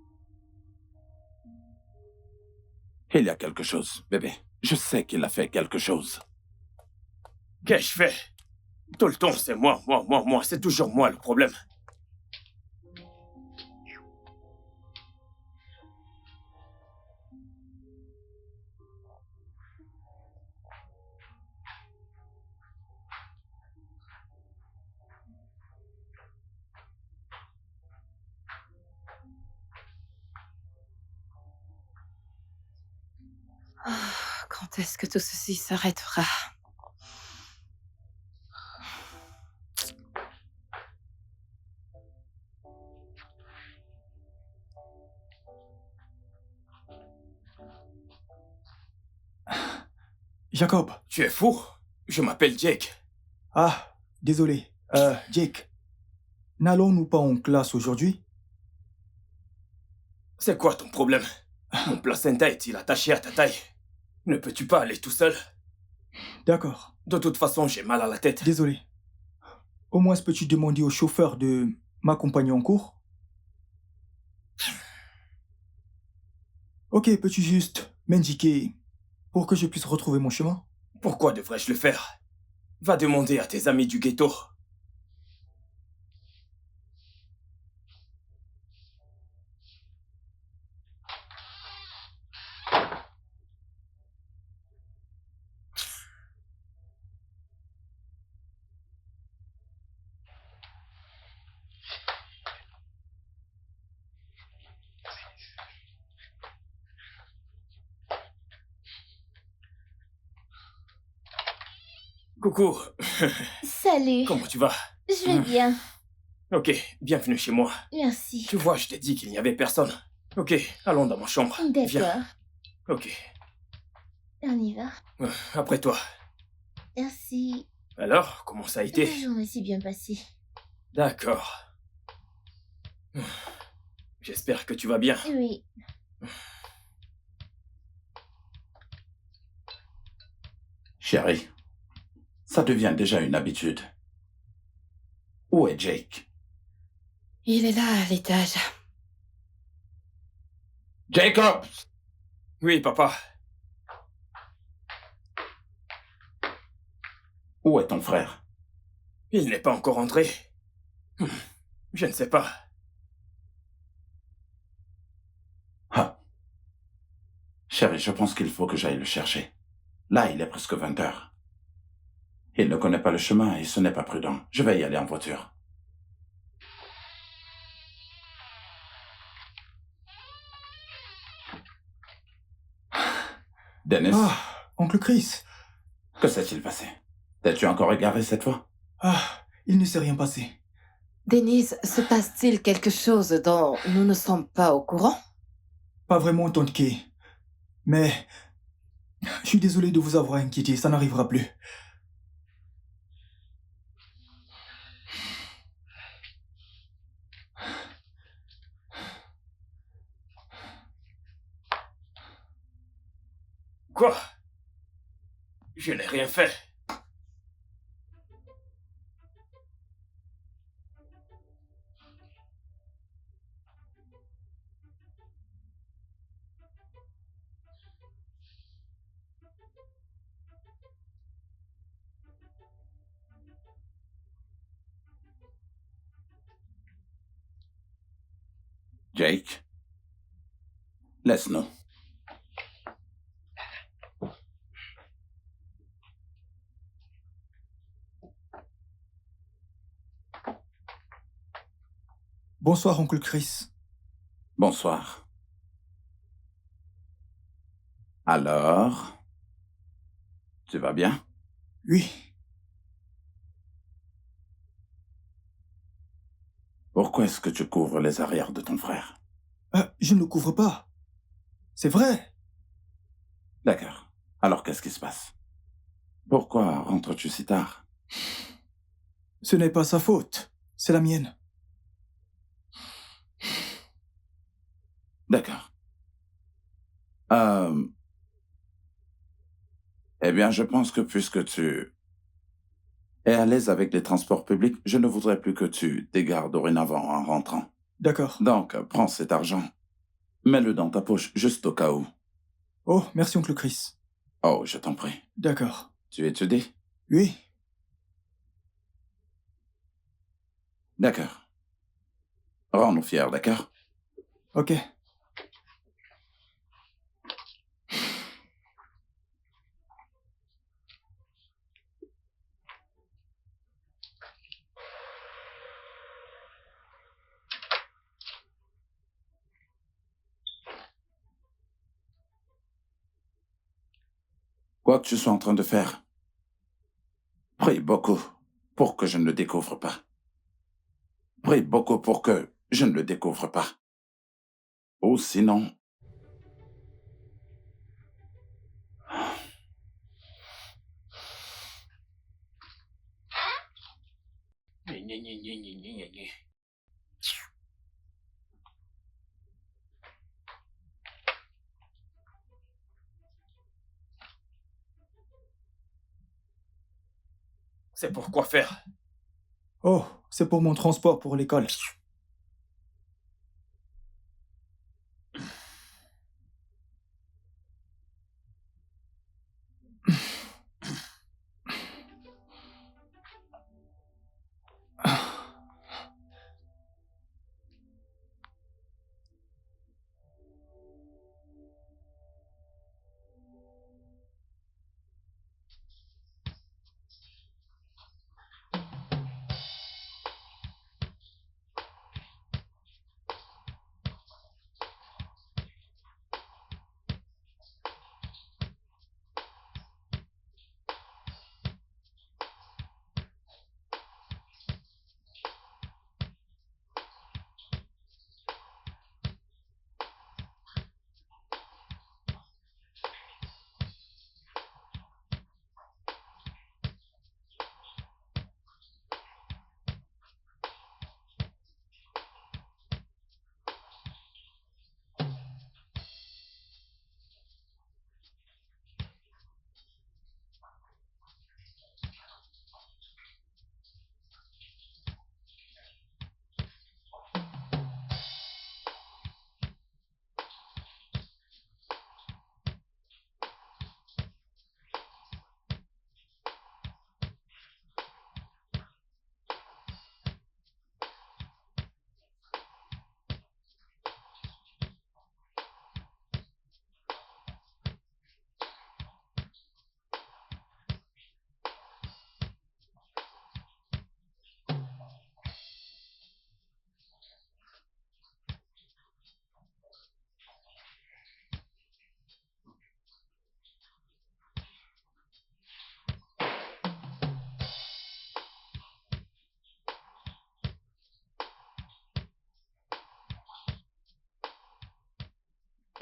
Il y a quelque chose, bébé. Je sais qu'il a fait quelque chose. Qu'ai-je fait? Tout le temps, c'est moi. C'est toujours moi le problème. Quand est-ce que tout ceci s'arrêtera? Jacob. Tu es fou? Je m'appelle Jake. Ah, désolé. Jake. N'allons-nous pas en classe aujourd'hui? C'est quoi ton problème? Mon placenta est-il attaché à ta taille? Ne peux-tu pas aller tout seul? D'accord. De toute façon, j'ai mal à la tête. Désolé. Au moins, peux-tu demander au chauffeur de m'accompagner en cours? Ok, peux-tu juste m'indiquer pour que je puisse retrouver mon chemin? Pourquoi devrais-je le faire? Va demander à tes amis du ghetto. Coucou. Salut. Comment tu vas? Je vais bien. Ok, bienvenue chez moi. Merci. Tu vois, je t'ai dit qu'il n'y avait personne. Ok, allons dans ma chambre. D'accord. Viens. Ok, On y va. après toi. Merci. Alors, comment ça a été? La journée s'est bien passée. D'accord. J'espère que tu vas bien. Oui. Chérie, ça devient déjà une habitude. Où est Jake? Il est là, à l'étage. Jacob! Oui, papa. Où est ton frère? Il n'est pas encore entré. Je ne sais pas. Ah. Chérie, je pense qu'il faut que j'aille le chercher. Là, il est presque 20 heures. Il ne connaît pas le chemin et ce n'est pas prudent. Je vais y aller en voiture. Dennis, Ah, oncle Chris. que s'est-il passé? T'es-tu encore égaré cette fois? Ah, il ne s'est rien passé. Denise, se passe-t-il quelque chose dont nous ne sommes pas au courant? Pas vraiment, tante Kay. Mais je suis désolé de vous avoir inquiété, ça n'arrivera plus. Quoi? Je n'ai rien fait. Jake, laisse-nous. Bonsoir, oncle Chris. Bonsoir. Alors, tu vas bien? Oui. Pourquoi est-ce que tu couvres les arrières de ton frère? Je ne le couvre pas. C'est vrai. D'accord. Alors qu'est-ce qui se passe? Pourquoi rentres-tu si tard? Ce n'est pas sa faute. C'est la mienne. D'accord. Eh bien, je pense que puisque tu es à l'aise avec les transports publics, je ne voudrais plus que tu t'égares dorénavant en rentrant. D'accord. Donc, prends cet argent, mets-le dans ta poche, juste au cas où. Oh, merci, oncle Chris. Oh, je t'en prie. D'accord. Tu étudies? Oui. D'accord. Rends-nous fiers, d'accord? Ok. Quoi que tu sois en train de faire, prie beaucoup pour que je ne le découvre pas. Prie beaucoup pour que je ne le découvre pas. Ou sinon... C'est pour quoi faire? Oh, c'est pour mon transport pour l'école.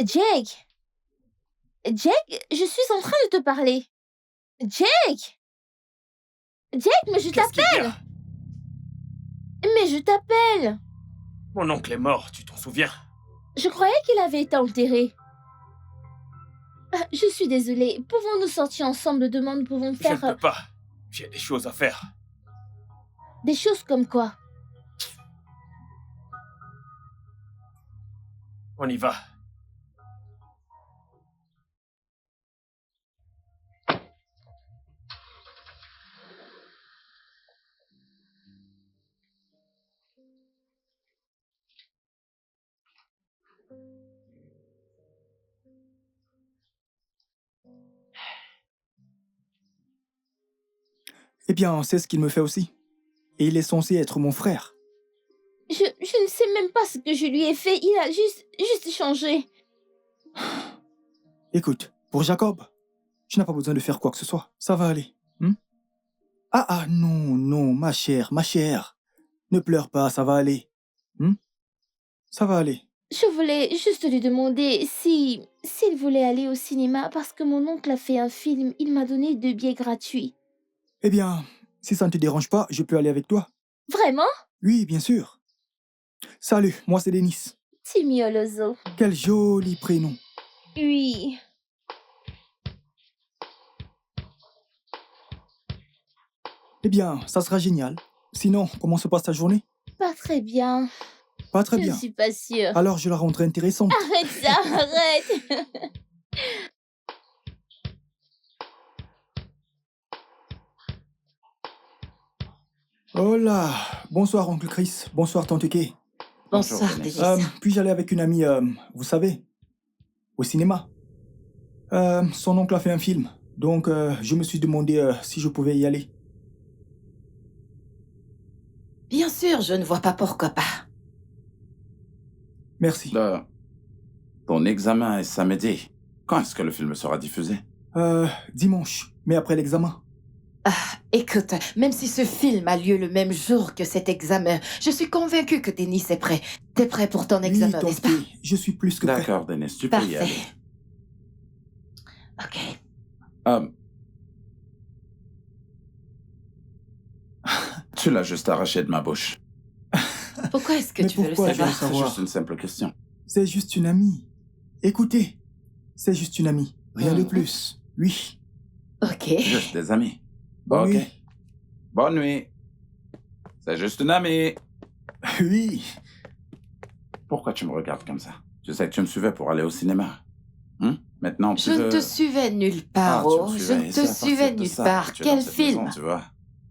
Jake! Jake, je suis en train de te parler. Jake! Jake, mais je Qu'est-ce qu'il y t'appelle! a? Mais je t'appelle! Mon oncle est mort, tu t'en souviens? Je croyais qu'il avait été enterré. Ah, je suis désolée. Pouvons-nous sortir ensemble demain? Nous pouvons Je ne faire peux pas. J'ai des choses à faire. des choses comme quoi? On y va. Eh bien, c'est ce qu'il me fait aussi. Et il est censé être mon frère. Je ne sais même pas ce que je lui ai fait. Il a juste changé. Écoute, pour Jacob, tu n'as pas besoin de faire quoi que ce soit. Ça va aller. Ah, non, non, ma chère, ma chère. Ne pleure pas, ça va aller. Ça va aller. Je voulais juste lui demander s'il voulait aller au cinéma parce que mon oncle a fait un film. Il m'a donné 2 billets gratuits. Eh bien, si ça ne te dérange pas, je peux aller avec toi. Vraiment? Oui, bien sûr. Salut, moi c'est Denis. Timmy Olozo. Quel joli prénom. Oui. Eh bien, ça sera génial. Sinon, comment se passe ta journée? Pas très bien. Pas très Je bien. ne suis pas sûre. Alors je la rendrai intéressante. Arrête ça, arrête. Oh là. Bonsoir, oncle Chris. Bonsoir, tante Kay. Bonsoir, Denis. Denis. Puis-je aller avec une amie, vous savez, au cinéma? Son oncle a fait un film, donc je me suis demandé si je pouvais y aller. Bien sûr, je ne vois pas pourquoi pas. Merci. Ton examen est samedi. Quand est-ce que le film sera diffusé? Dimanche, mais après l'examen. Écoute, même si ce film a lieu le même jour que cet examen, je suis convaincue que Denis est prêt. T'es prêt pour ton examen, Oui, n'est-ce pas? tante Kay, je suis plus que prêt. D'accord, Denis, tu peux y aller. Parfait. Ok. Tu l'as juste arraché de ma bouche. Pourquoi est-ce que Mais tu veux le pourquoi je savoir? veux C'est savoir? juste une simple question. C'est juste une amie. Écoutez, c'est juste une amie. Rien de plus. Oui. Ok. Juste des amis. Bon, Oui. ok. Bonne nuit. C'est juste une amie. Oui. Pourquoi tu me regardes comme ça? Tu sais que tu me suivais pour aller au cinéma. Maintenant, tu Je veux... ne te suivais nulle part, Ah, tu me oh. Je suivais. ne Et te c'est à partir suivais de nulle ça part. que tu es dans Quel cette film? maison, tu vois.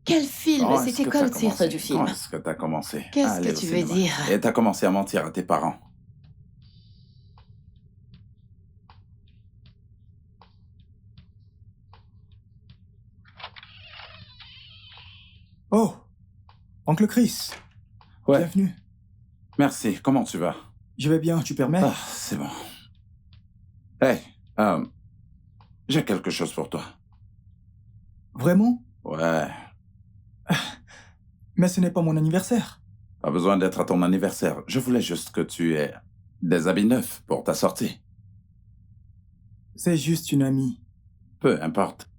Quel film? Quand est-ce C'était que quoi t'as le titre commencé? du film? Quand est-ce que t'as commencé à Qu'est-ce aller que au tu veux cinéma? dire? Et t'as commencé à mentir à tes parents. Oh, oncle Chris. Ouais. Bienvenue. Merci. Comment tu vas? Je vais bien, tu permets? Ah, c'est bon. Hey, j'ai quelque chose pour toi. Vraiment? Ouais. Mais ce n'est pas mon anniversaire. Pas besoin d'être à ton anniversaire. Je voulais juste que tu aies des habits neufs pour ta sortie. C'est juste une amie. Peu importe.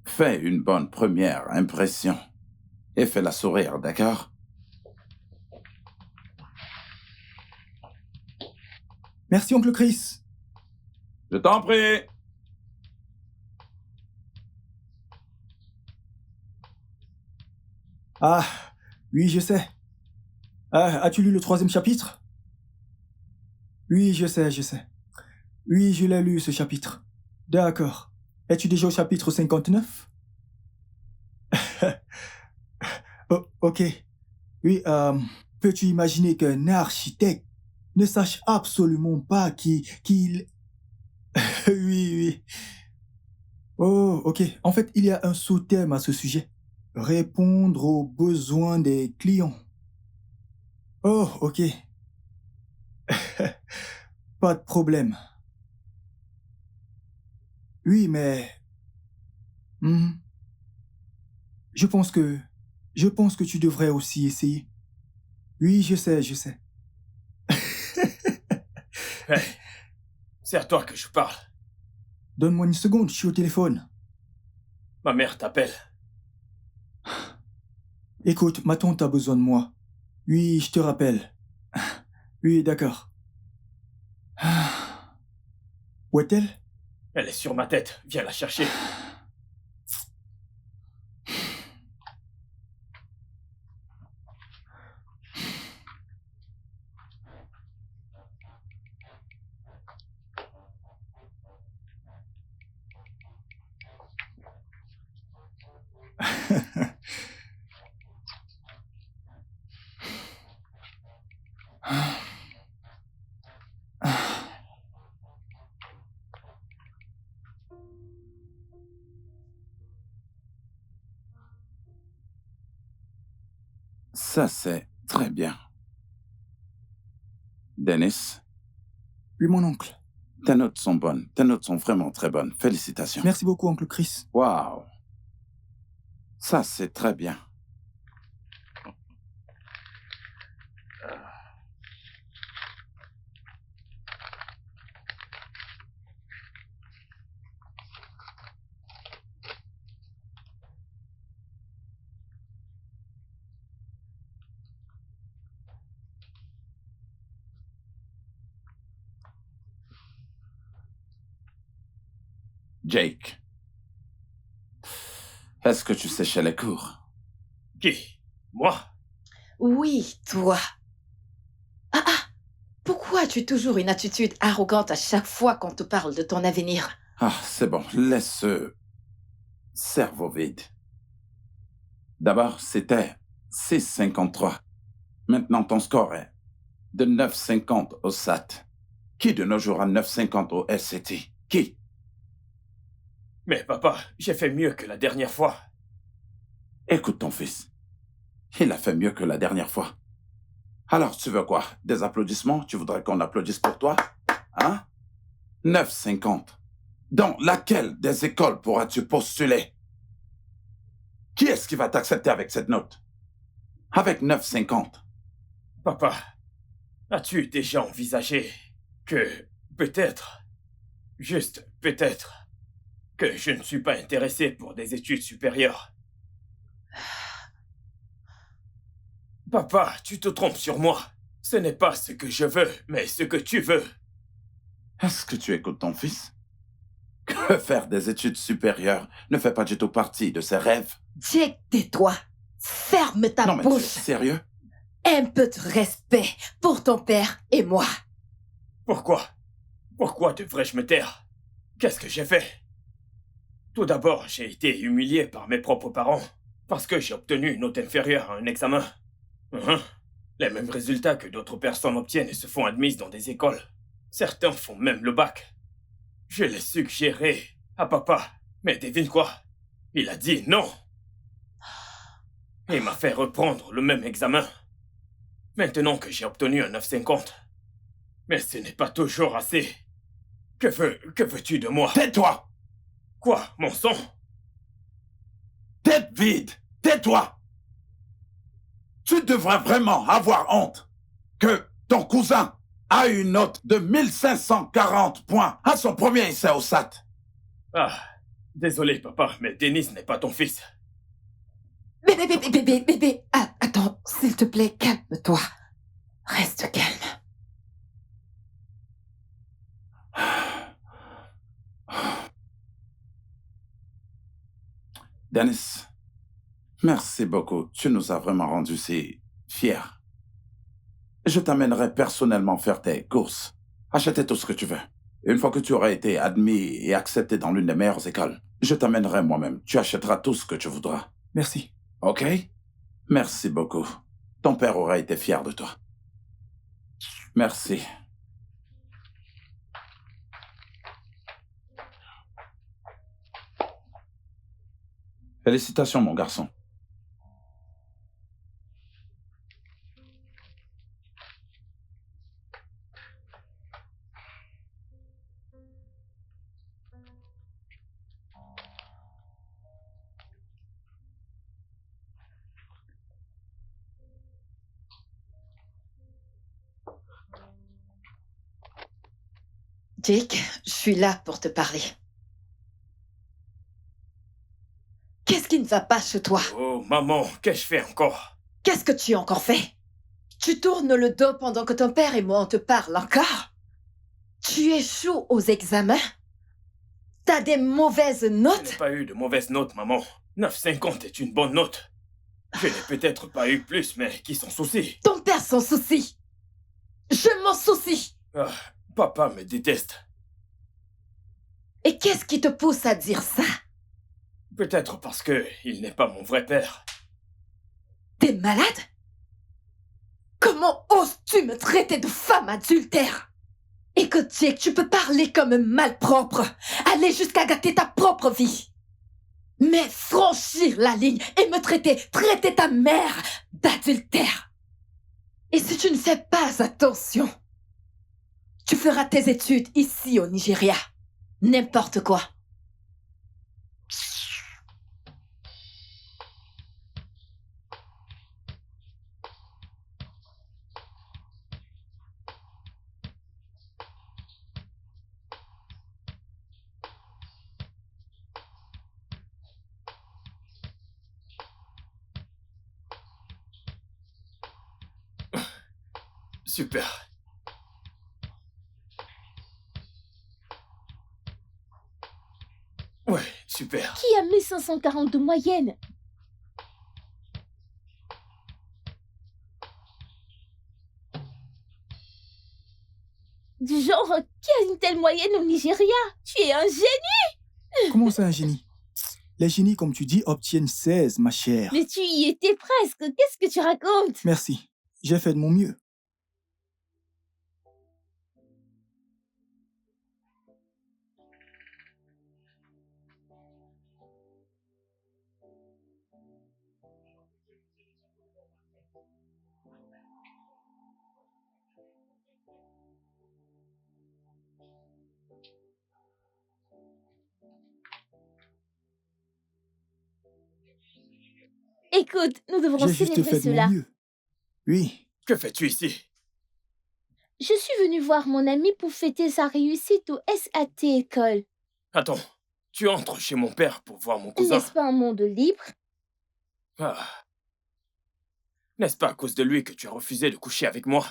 Fais une bonne première impression. Et fais-la sourire, d'accord? Merci, oncle Chris. Je t'en prie. Ah, oui, je sais. Ah, as-tu lu le 3e chapitre? Oui, je sais, je sais. Oui, je l'ai lu, ce chapitre. D'accord. Es-tu déjà au chapitre 59? Oh, ok. Oui, peux-tu imaginer qu'un architecte ne sache absolument pas qu'il... Oui, oui. Oh, ok. En fait, il y a un sous-thème à ce sujet. Répondre aux besoins des clients. Oh, ok. Pas de problème. Oui, mais... Mhm. Je pense que tu devrais aussi essayer. Oui, je sais, je sais. Hey, c'est à toi que je parle. Donne-moi une seconde, je suis au téléphone. Ma mère t'appelle. Écoute, ma tante a besoin de moi. Oui, je te rappelle. Oui, d'accord. Où est-elle? Elle est sur ma tête. Viens la chercher. Ça, c'est très bien. Dennis, Oui, mon oncle. tes notes sont bonnes. Tes notes sont vraiment très bonnes. Félicitations. Merci beaucoup, oncle Chris. Waouh. Ça, c'est très bien. Jake, est-ce que tu séchais les cours? Qui? Moi? Oui, toi. Ah, pourquoi as-tu toujours une attitude arrogante à chaque fois qu'on te parle de ton avenir? Ah, c'est bon. Laisse ce cerveau vide. D'abord, c'était 6,53. Maintenant, ton score est de 9,50 au SAT. Qui de nos jours a 9,50 au SCT? Qui? Mais papa, j'ai fait mieux que la dernière fois. Écoute ton fils. Il a fait mieux que la dernière fois. Alors, tu veux quoi? Des applaudissements? Tu voudrais qu'on applaudisse pour toi? Hein? 9,50. Dans laquelle des écoles pourras-tu postuler? Qui est-ce qui va t'accepter avec cette note? Avec 9,50. Papa, as-tu déjà envisagé que peut-être, juste peut-être, que je ne suis pas intéressé pour des études supérieures? Papa, tu te trompes sur moi. Ce n'est pas ce que je veux, mais ce que tu veux. Est-ce que tu écoutes ton fils? Que faire des études supérieures ne fait pas du tout partie de ses rêves. Jake, tais-toi. Ferme ta Non, mais tu es bouche. sérieux? Un peu de respect pour ton père et moi. Pourquoi? Pourquoi devrais-je me taire? Qu'est-ce que j'ai fait? Tout d'abord, j'ai été humilié par mes propres parents parce que j'ai obtenu une note inférieure à un examen. Les mêmes résultats que d'autres personnes obtiennent et se font admises dans des écoles. Certains font même le bac. Je l'ai suggéré à papa, mais devine quoi? Il a dit non. Et m'a fait reprendre le même examen. Maintenant que j'ai obtenu un 9,50. Mais ce n'est pas toujours assez. Que veux-tu de moi? Tais-toi! Quoi, mon sang? Tête vide! Tais-toi! Tu devrais vraiment avoir honte que ton cousin a une note de 1540 points à son premier essai au SAT. Ah, désolé papa, mais Denis n'est pas ton fils. Bébé. Ah, attends, s'il te plaît, calme-toi. Reste calme. Dennis, merci beaucoup. Tu nous as vraiment rendus si fiers. Je t'amènerai personnellement faire tes courses. Acheter tout ce que tu veux. Une fois que tu auras été admis et accepté dans l'une des meilleures écoles, je t'amènerai moi-même. Tu achèteras tout ce que tu voudras. Merci. OK? Merci beaucoup. Ton père aura été fier de toi. Merci. Félicitations, mon garçon. Jake, je suis là pour te parler. Qu'est-ce qui ne va pas chez toi? Oh, maman, qu'ai-je fait encore? Qu'est-ce que tu as encore fait? Tu tournes le dos pendant que ton père et moi on te parle encore? Tu échoues aux examens? T'as des mauvaises Je n'ai notes? pas eu de mauvaise note, maman. 9,50 est une bonne note. Je n'ai peut-être pas eu plus, mais qui s'en soucie? Ton père s'en soucie. Je m'en soucie. Ah, papa me déteste. Et qu'est-ce qui te pousse à dire ça? Peut-être parce que il n'est pas mon vrai père. T'es malade? Comment oses-tu me traiter de femme adultère? Écoute, Jake, tu peux parler comme un malpropre, aller jusqu'à gâter ta propre vie. Mais franchir la ligne et me traiter ta mère d'adultère. Et si tu ne fais pas attention, tu feras tes études ici au Nigeria. N'importe quoi. Super. Ouais, super. Qui a 1540 de moyenne? Du genre, qui a une telle moyenne au Nigeria? Tu es un génie! Comment c'est un génie? Les génies, comme tu dis, obtiennent 16, ma chère. Mais tu y étais presque. Qu'est-ce que tu racontes? Merci. J'ai fait de mon mieux. Écoute, nous devrons J'ai juste célébrer fait de mon cela. mieux. Oui. Que fais-tu ici? Je suis venue voir mon ami pour fêter sa réussite au SAT école. Attends, tu entres chez mon père pour voir mon cousin? N'est-ce pas un monde libre? Ah. N'est-ce pas à cause de lui que tu as refusé de coucher avec moi?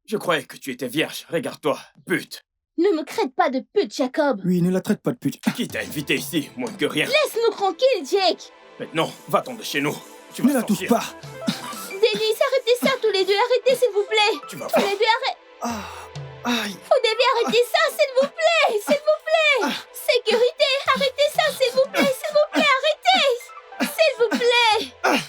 Je croyais que tu étais vierge. Regarde-toi, pute. Ne me traite pas de pute, Jacob. Oui, ne la traite pas de pute. Qui t'a invité ici, moins que rien? Laisse-nous tranquilles, Jake. Maintenant, va-t'en de chez nous. Tu vas Ne la sortir. touche pas. Dennis, arrêtez ça tous les deux. Arrêtez, s'il vous plaît. Tu vas Tous voir. les deux, arrêtez. Aïe. Vous devez arrêter ça, s'il vous plaît. S'il vous plaît. Sécurité, arrêtez ça, s'il vous plaît. S'il vous plaît, arrêtez. S'il vous plaît.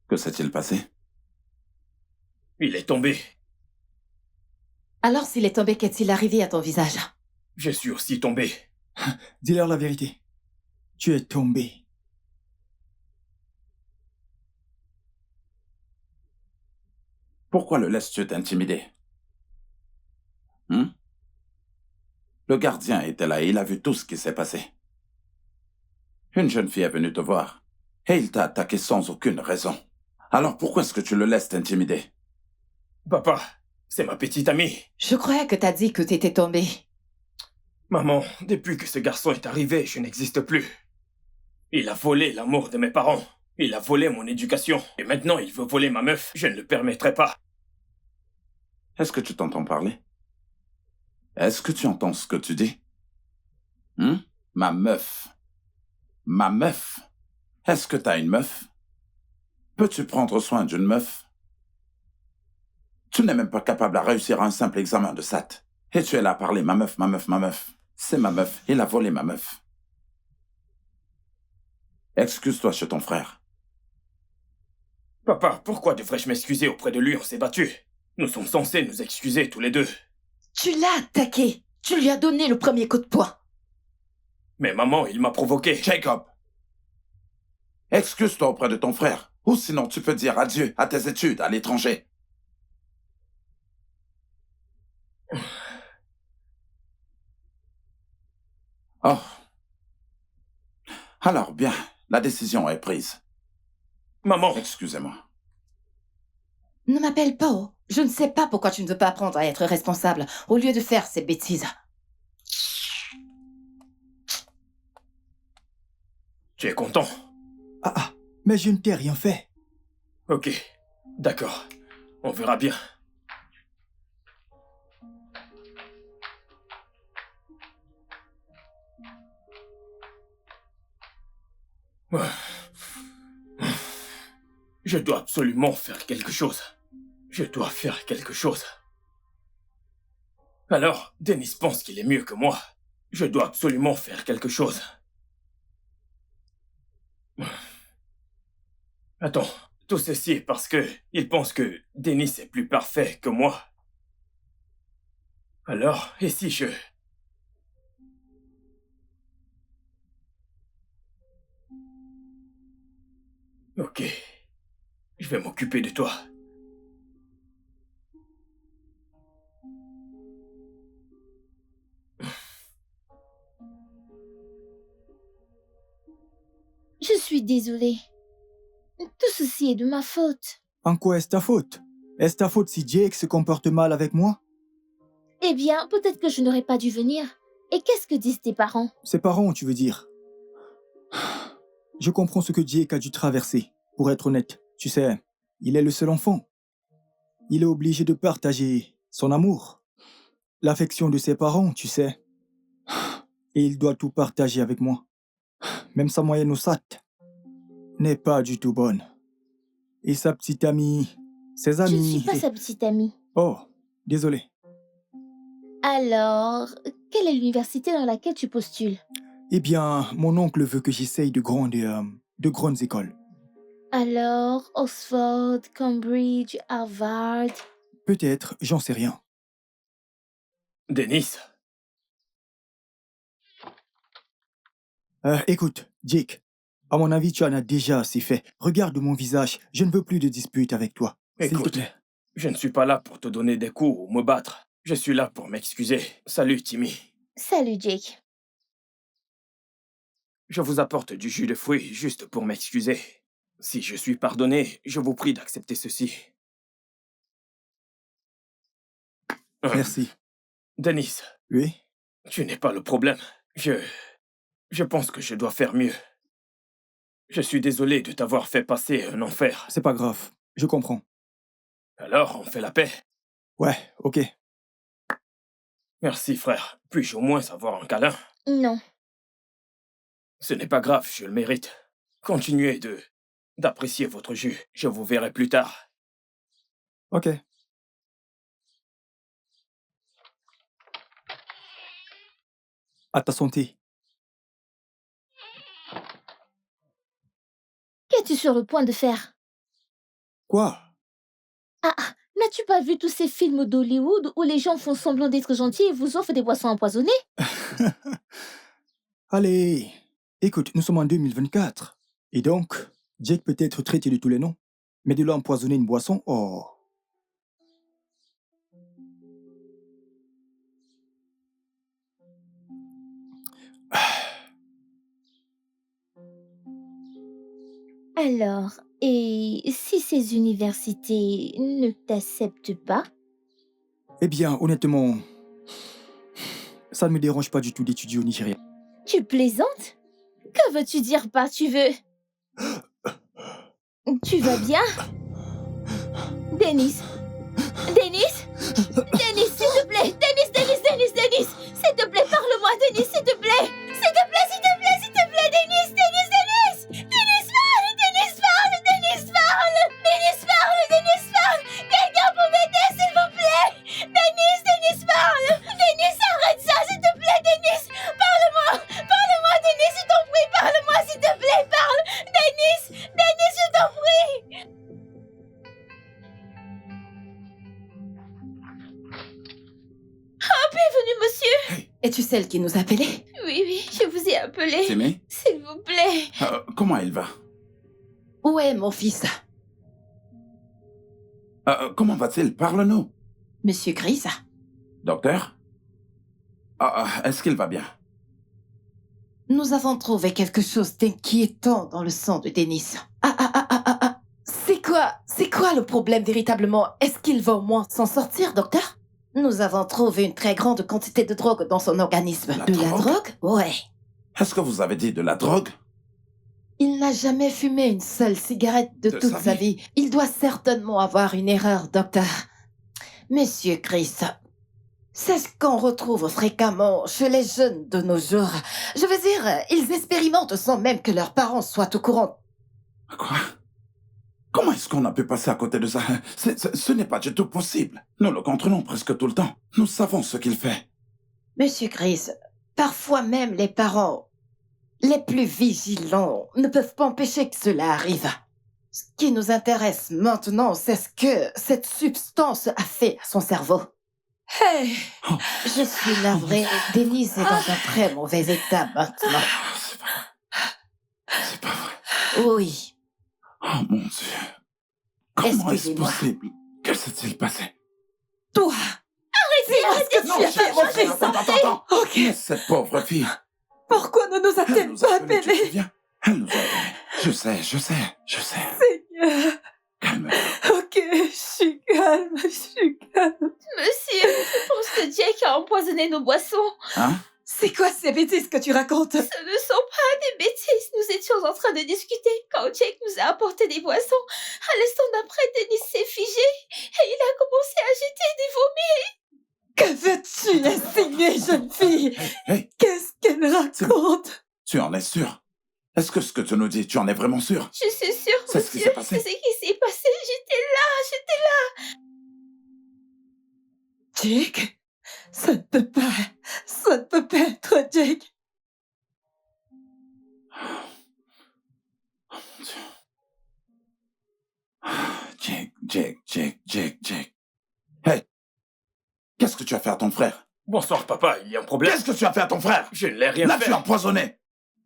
Que s'est-il passé? Il est tombé. Alors, s'il est tombé, qu'est-il arrivé à ton visage? Je suis aussi tombé. Dis-leur la vérité. Tu es tombé. Pourquoi le laisses-tu t'intimider? Le gardien était là et il a vu tout ce qui s'est passé. Une jeune fille est venue te voir et il t'a attaqué sans aucune raison. Alors pourquoi est-ce que tu le laisses t'intimider? Papa, c'est ma petite amie. Je croyais que t'as dit que t'étais tombé. Maman, depuis que ce garçon est arrivé, je n'existe plus. Il a volé l'amour de mes parents. Il a volé mon éducation. Et maintenant, il veut voler ma meuf. Je ne le permettrai pas. Est-ce que tu t'entends parler? Est-ce que tu entends ce que tu dis? Ma meuf. Ma meuf. Est-ce que t'as une meuf? Peux-tu prendre soin d'une meuf? Tu n'es même pas capable à réussir un simple examen de SAT. Et tu es là à parler ma meuf, ma meuf, ma meuf. C'est ma meuf. Il a volé ma meuf. Excuse-toi chez ton frère. Papa, pourquoi devrais-je m'excuser auprès de lui? On s'est battu. Nous sommes censés nous excuser tous les deux. Tu l'as attaqué. Tu lui as donné le premier coup de poing. Mais maman, il m'a provoqué. Jacob, excuse-toi auprès de ton frère. Ou sinon tu peux dire adieu à tes études à l'étranger. Oh. Alors bien, la décision est prise. Maman, Excusez-moi. Ne m'appelle pas, oh. Je ne sais pas pourquoi tu ne veux pas apprendre à être responsable au lieu de faire ces bêtises. tu es content? Mais je ne t'ai rien fait. Ok, d'accord. On verra bien. Je dois absolument faire quelque chose. Je dois faire quelque chose. Alors, Dennis pense qu'il est mieux que moi. Je dois absolument faire quelque chose. Attends, tout ceci est parce que il pense que Dennis est plus parfait que moi. Alors, et si je... Ok, je vais m'occuper de toi. Je suis désolée. Tout ceci est de ma faute. En quoi est-ce ta faute? Est-ce ta faute si Jake se comporte mal avec moi? Eh bien, peut-être que je n'aurais pas dû venir. Et qu'est-ce que disent tes parents? Ses parents, tu veux dire? Je comprends ce que Jake a dû traverser. Pour être honnête, tu sais, il est le seul enfant. Il est obligé de partager son amour, l'affection de ses parents, tu sais. Et il doit tout partager avec moi. Même sa moyenne au SAT n'est pas du tout bonne. Et sa petite amie, Ses Je ne amis... suis pas sa petite amie. Oh, désolé. Alors, quelle est l'université dans laquelle tu postules? Eh bien, mon oncle veut que j'essaye de grandes écoles. Alors, Oxford, Cambridge, Harvard... Peut-être, j'en sais rien. Denis, Écoute, Jake, à mon avis, tu en as déjà assez fait. Regarde mon visage, je ne veux plus de disputes avec toi. S'il te écoute, plaît. je ne suis pas là pour te donner des coups ou me battre. Je suis là pour m'excuser. Salut, Timmy. Salut, Jake. Je vous apporte du jus de fruits juste pour m'excuser. Si je suis pardonné, je vous prie d'accepter ceci. Merci. Denis, Oui? tu n'es pas le problème. Je pense que je dois faire mieux. Je suis désolé de t'avoir fait passer un enfer. C'est pas grave, je comprends. Alors, on fait la paix. Ouais, ok. Merci, frère. Puis-je au moins avoir un câlin? Non. Ce n'est pas grave, je le mérite. Continuez d'apprécier votre jus. Je vous verrai plus tard. Ok. À ta santé. Qu'es-tu sur le point de faire? Quoi? Ah, n'as-tu pas vu tous ces films d'Hollywood où les gens font semblant d'être gentils et vous offrent des boissons empoisonnées? Allez, écoute, nous sommes en 2024. Et donc, Jake peut être traité de tous les noms. Mais de là empoisonner une boisson, oh. Alors, et si ces universités ne t'acceptent pas? Eh bien, honnêtement, ça ne me dérange pas du tout d'étudier au Nigeria. Tu plaisantes? Que veux-tu dire par tu veux? Tu vas bien? Denis? Denis? Denis, s'il te plaît! Denis! S'il te plaît, parle-moi, Denis, s'il te plaît! S'il te plaît, Denis! Denis, parle! Quelqu'un pour m'aider, s'il vous plaît! Denis, parle! Denis, arrête ça, s'il te plaît, Denis! Parle-moi, Denis, je t'en prie, parle-moi, s'il te plaît, parle! Denis, je t'en prie! Bienvenue, monsieur! Es-tu celle qui nous appelait? Oui, je vous ai appelé. Timmy, S'il vous plaît. comment il va? Où est mon fils? Comment va-t-il? Parle-nous. Monsieur Gris? Docteur? Est-ce qu'il va bien? Nous avons trouvé quelque chose d'inquiétant dans le sang de Denis. C'est quoi le problème véritablement? Est-ce qu'il va au moins s'en sortir, docteur? Nous avons trouvé une très grande quantité de drogue dans son organisme. La de la drogue? drogue? Ouais. Est-ce que vous avez dit de la drogue? Il n'a jamais fumé une seule cigarette de De toute sa sa vie. vie. Il doit certainement avoir une erreur, docteur. Monsieur Chris, c'est ce qu'on retrouve fréquemment chez les jeunes de nos jours. Je veux dire, ils expérimentent sans même que leurs parents soient au courant. Quoi? Comment est-ce qu'on a pu passer à côté de ça? Ce n'est pas du tout possible. Nous le contrôlons presque tout le temps. Nous savons ce qu'il fait. Monsieur Chris, parfois même les parents, les plus vigilants, ne peuvent pas empêcher que cela arrive. Ce qui nous intéresse maintenant, c'est ce que cette substance a fait à son cerveau. Hey, je suis navrée. Denise est dans un très mauvais état maintenant. C'est pas vrai. C'est pas vrai. Oui. Oh mon Dieu. Comment est-ce Excusez-moi. possible? Que s'est-il passé? Toi, arrête ce que tu as fait, mon fils. Attends. Ok. Mais cette pauvre fille, Pourquoi ne nous elle a-t-elle nous a pas appelés, tu te appelés? souviens? Elle nous a appelés. Je sais. Seigneur. Calme-toi. Ok, je suis calme. Monsieur, je pense que Jake a empoisonné nos boissons. Hein? C'est quoi ces bêtises que tu racontes? Ce ne sont pas des bêtises. Nous étions en train de discuter quand Jake nous a apporté des boissons. À l'instant d'après, Denis s'est figé et il a commencé à jeter des vomis. Que veux-tu insinuer, jeune fille? Hey, Qu'est-ce qu'elle raconte? tu en es sûr? Est-ce que ce que tu nous dis, tu en es vraiment sûr? Je suis sûre, C'est ce qui monsieur. s'est passé. C'est ce qui s'est passé. J'étais là. Jake, ça ne peut pas. Ça ne peut pas être Jake. Oh mon Dieu. Jake. Hey, qu'est-ce que tu as fait à ton frère? Bonsoir, papa, il y a un problème. Qu'est-ce que tu as fait à ton frère? Je ne l'ai rien Là, fait. tu l'as empoisonné.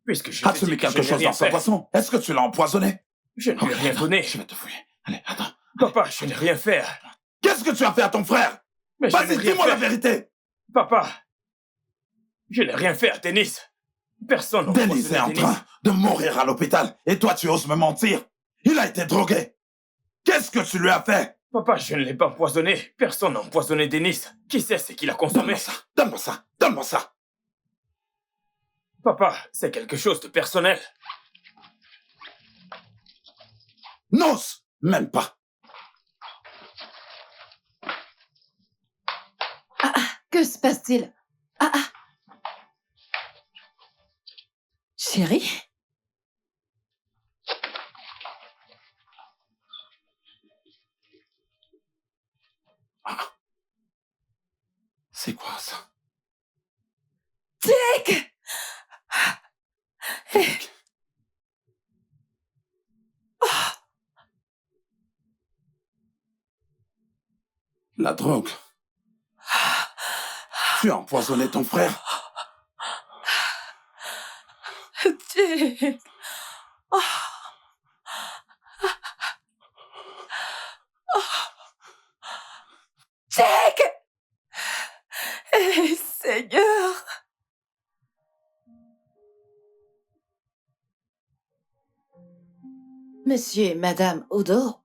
Puisque je As-tu t'ai mis dit que quelque je n'ai chose rien dans sa fait. boisson? Est-ce que tu l'as empoisonné? Je ne lui ai rien Attends, donné. Je vais te fouiller. Allez, attends. Papa, je n'ai rien fait. Qu'est-ce que tu as fait à ton frère? Mais je n'ai Vas-y, rien dis-moi la fait. vérité. Papa, je n'ai rien fait à Denis. Personne n'a Denis empoisonné est en Denis. train de mourir à l'hôpital et toi, tu oses me mentir. Il a été drogué. Qu'est-ce que tu lui as fait? Papa, je ne l'ai pas empoisonné. Personne n'a empoisonné Denis. Qui sait ce qu'il a consommé? Donne-moi ça. Papa, c'est quelque chose de personnel. N'ose même pas. Que se passe-t-il? Chérie? C'est quoi ça? Jake! La drogue. Tu as empoisonné ton frère. Jake! Jake! Eh, Seigneur! Monsieur et Madame Odo,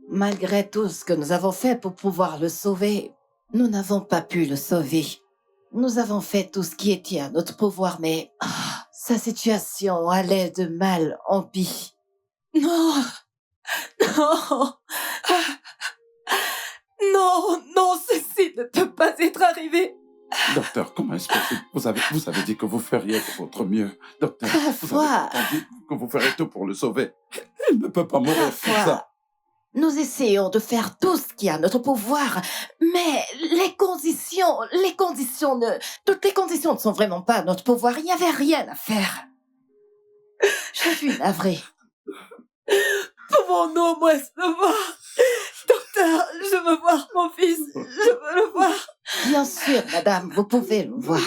malgré tout ce que nous avons fait pour pouvoir le sauver, nous n'avons pas pu le sauver. Nous avons fait tout ce qui était à notre pouvoir, mais sa situation allait de mal en pis. Non! Non, ceci ne peut pas être arrivé. Docteur, comment est-ce possible? Vous avez dit que vous feriez de votre mieux. Docteur, vous avez pourtant dit que vous feriez tout pour le sauver. Il ne peut pas mourir comme ça. Nous essayons de faire tout ce qui est à notre pouvoir, mais toutes les conditions ne sont vraiment pas à notre pouvoir. Il n'y avait rien à faire. Je suis navrée. Pouvons-nous au moins se le voir? Docteur, je veux voir mon fils. Je veux le voir. Bien sûr, madame, vous pouvez le voir.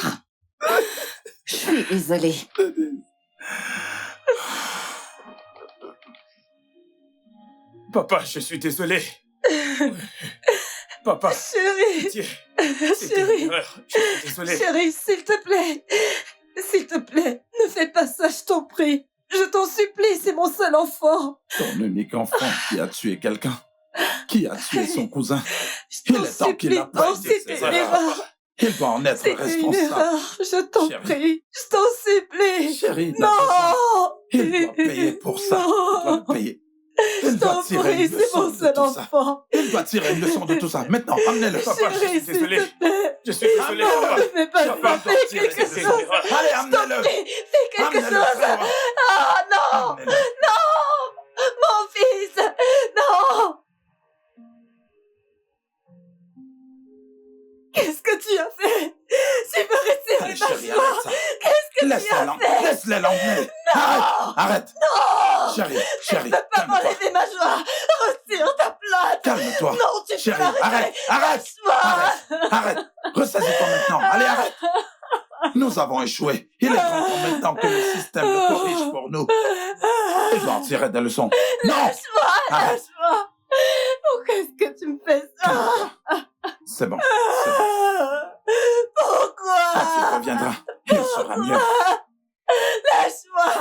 Je suis désolée. Papa, je suis désolé. Papa, Chérie, pitié. C'était une chérie, erreur. Je suis désolé. chérie, s'il te plaît, ne fais pas ça, je t'en prie. Je t'en supplie, c'est mon seul enfant. Ton unique enfant qui a tué quelqu'un. Qui a tué son cousin. Je Il t'en est temps qu'il supplie. apprenne Non, de c'était ses une erreurs. erreur. Il va en être C'était une responsable. erreur. Je t'en Chérie. prie. Je t'en supplie. Chérie, il a besoin. Non. Il doit payer pour ça. Il doit Non. le payer. Je Il doit t'en tirer prie, une c'est leçon mon de seul tout ça. enfant. Il doit tirer une leçon de tout ça. Maintenant, emmenez-le. Papa, je suis Chérie, s'il désolé. te plaît. Je suis désolé, Non, papa. ne fais pas Papa, ça. Fais tirer quelque ses chose. erreurs. Allez, Je t'en emmenez-le. prie, fais quelque Emmenez-le chose. très loin. Ah non. Emmenez-le. Non. Mon fils. Non. Qu'est-ce que tu as fait? Tu veux retirer Allez, ma chérie, joie? arrête ça. Qu'est-ce que tu as fait? Laisse-les l'emmener. Non. Arrête. Non. Chérie, Tu ne peux pas calme-toi. m'enlever ma joie. Retire ta plainte. Calme-toi. Non, tu peux Chérie, l'arrêter. arrête. Lâche-moi. Arrête. Ressaisis-toi maintenant. Allez, arrête. Nous avons échoué. Il est grand temps maintenant que le système le corrige pour nous. Il doit en tirer des leçons. Non. Lâche-moi. Arrête. Lâche-moi. Pourquoi est-ce que tu me fais ça? Calme-toi. C'est bon. C'est bon. Pourquoi? Quand il reviendra, il sera mieux. Lâche-moi.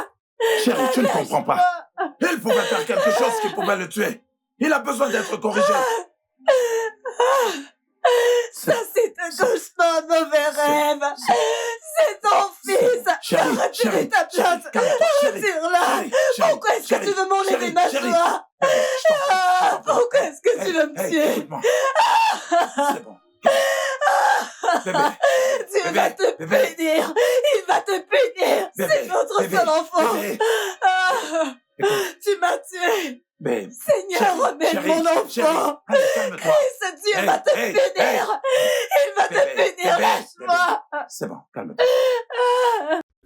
Chérie, tu ne comprends pas. Il pouvait faire quelque chose qui pouvait le tuer. Il a besoin d'être corrigé. Ça, c'est un cauchemar, de mauvais rêve. C'est ton fils. Chérie, Retire chérie, ta plainte. chérie, calme-toi, chérie. Retire-la. Chérie, chérie, Pourquoi est-ce que chérie, tu veux m'enlever chérie, ma chérie. joie? Je t'en prie. Pourquoi est-ce que tu veux me Hey, tuer? écoute-moi. C'est bon. Bébé, Dieu va te punir. Il va te punir. C'est notre seul enfant. Bébé, Ah, écoute, tu m'as tué. bébé. Seigneur, remets mon enfant. Allez, calme-toi. Ce Dieu Hey, va te hey, punir. hey. Il va te Bébé, punir. bébé, Lâche-moi. C'est bon, calme-toi.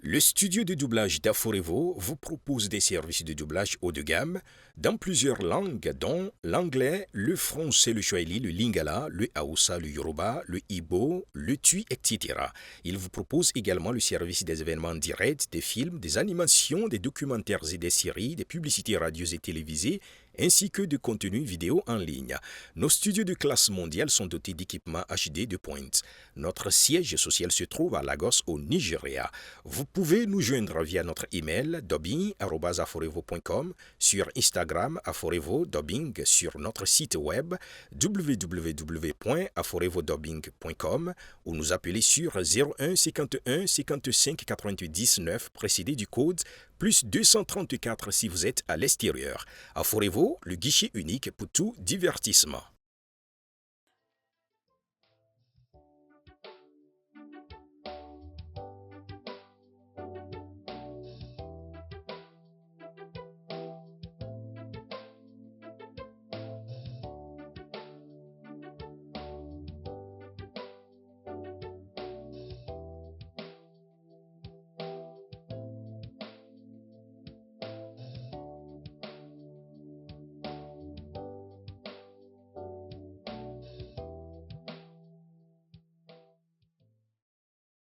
Le studio de doublage d'Aforevo vous propose des services de doublage haut de gamme dans plusieurs langues, dont l'anglais, le français, le swahili, le lingala, le haoussa, le yoruba, le igbo, le tui, etc. Il vous propose également le service des événements directs, des films, des animations, des documentaires et des séries, des publicités radio et télévisées, ainsi que de contenus vidéo en ligne. Nos studios de classe mondiale sont dotés d'équipements HD de pointe. Notre siège social se trouve à Lagos, au Nigeria. Vous pouvez nous joindre via notre email dubbing@aforevo.com, sur Instagram Aforevo Dubbing, sur notre site web www.aforevodubbing.com ou nous appeler sur 01 51 55 90 9 précédé du code plus 234 si vous êtes à l'extérieur. Aforevo, le guichet unique pour tout divertissement.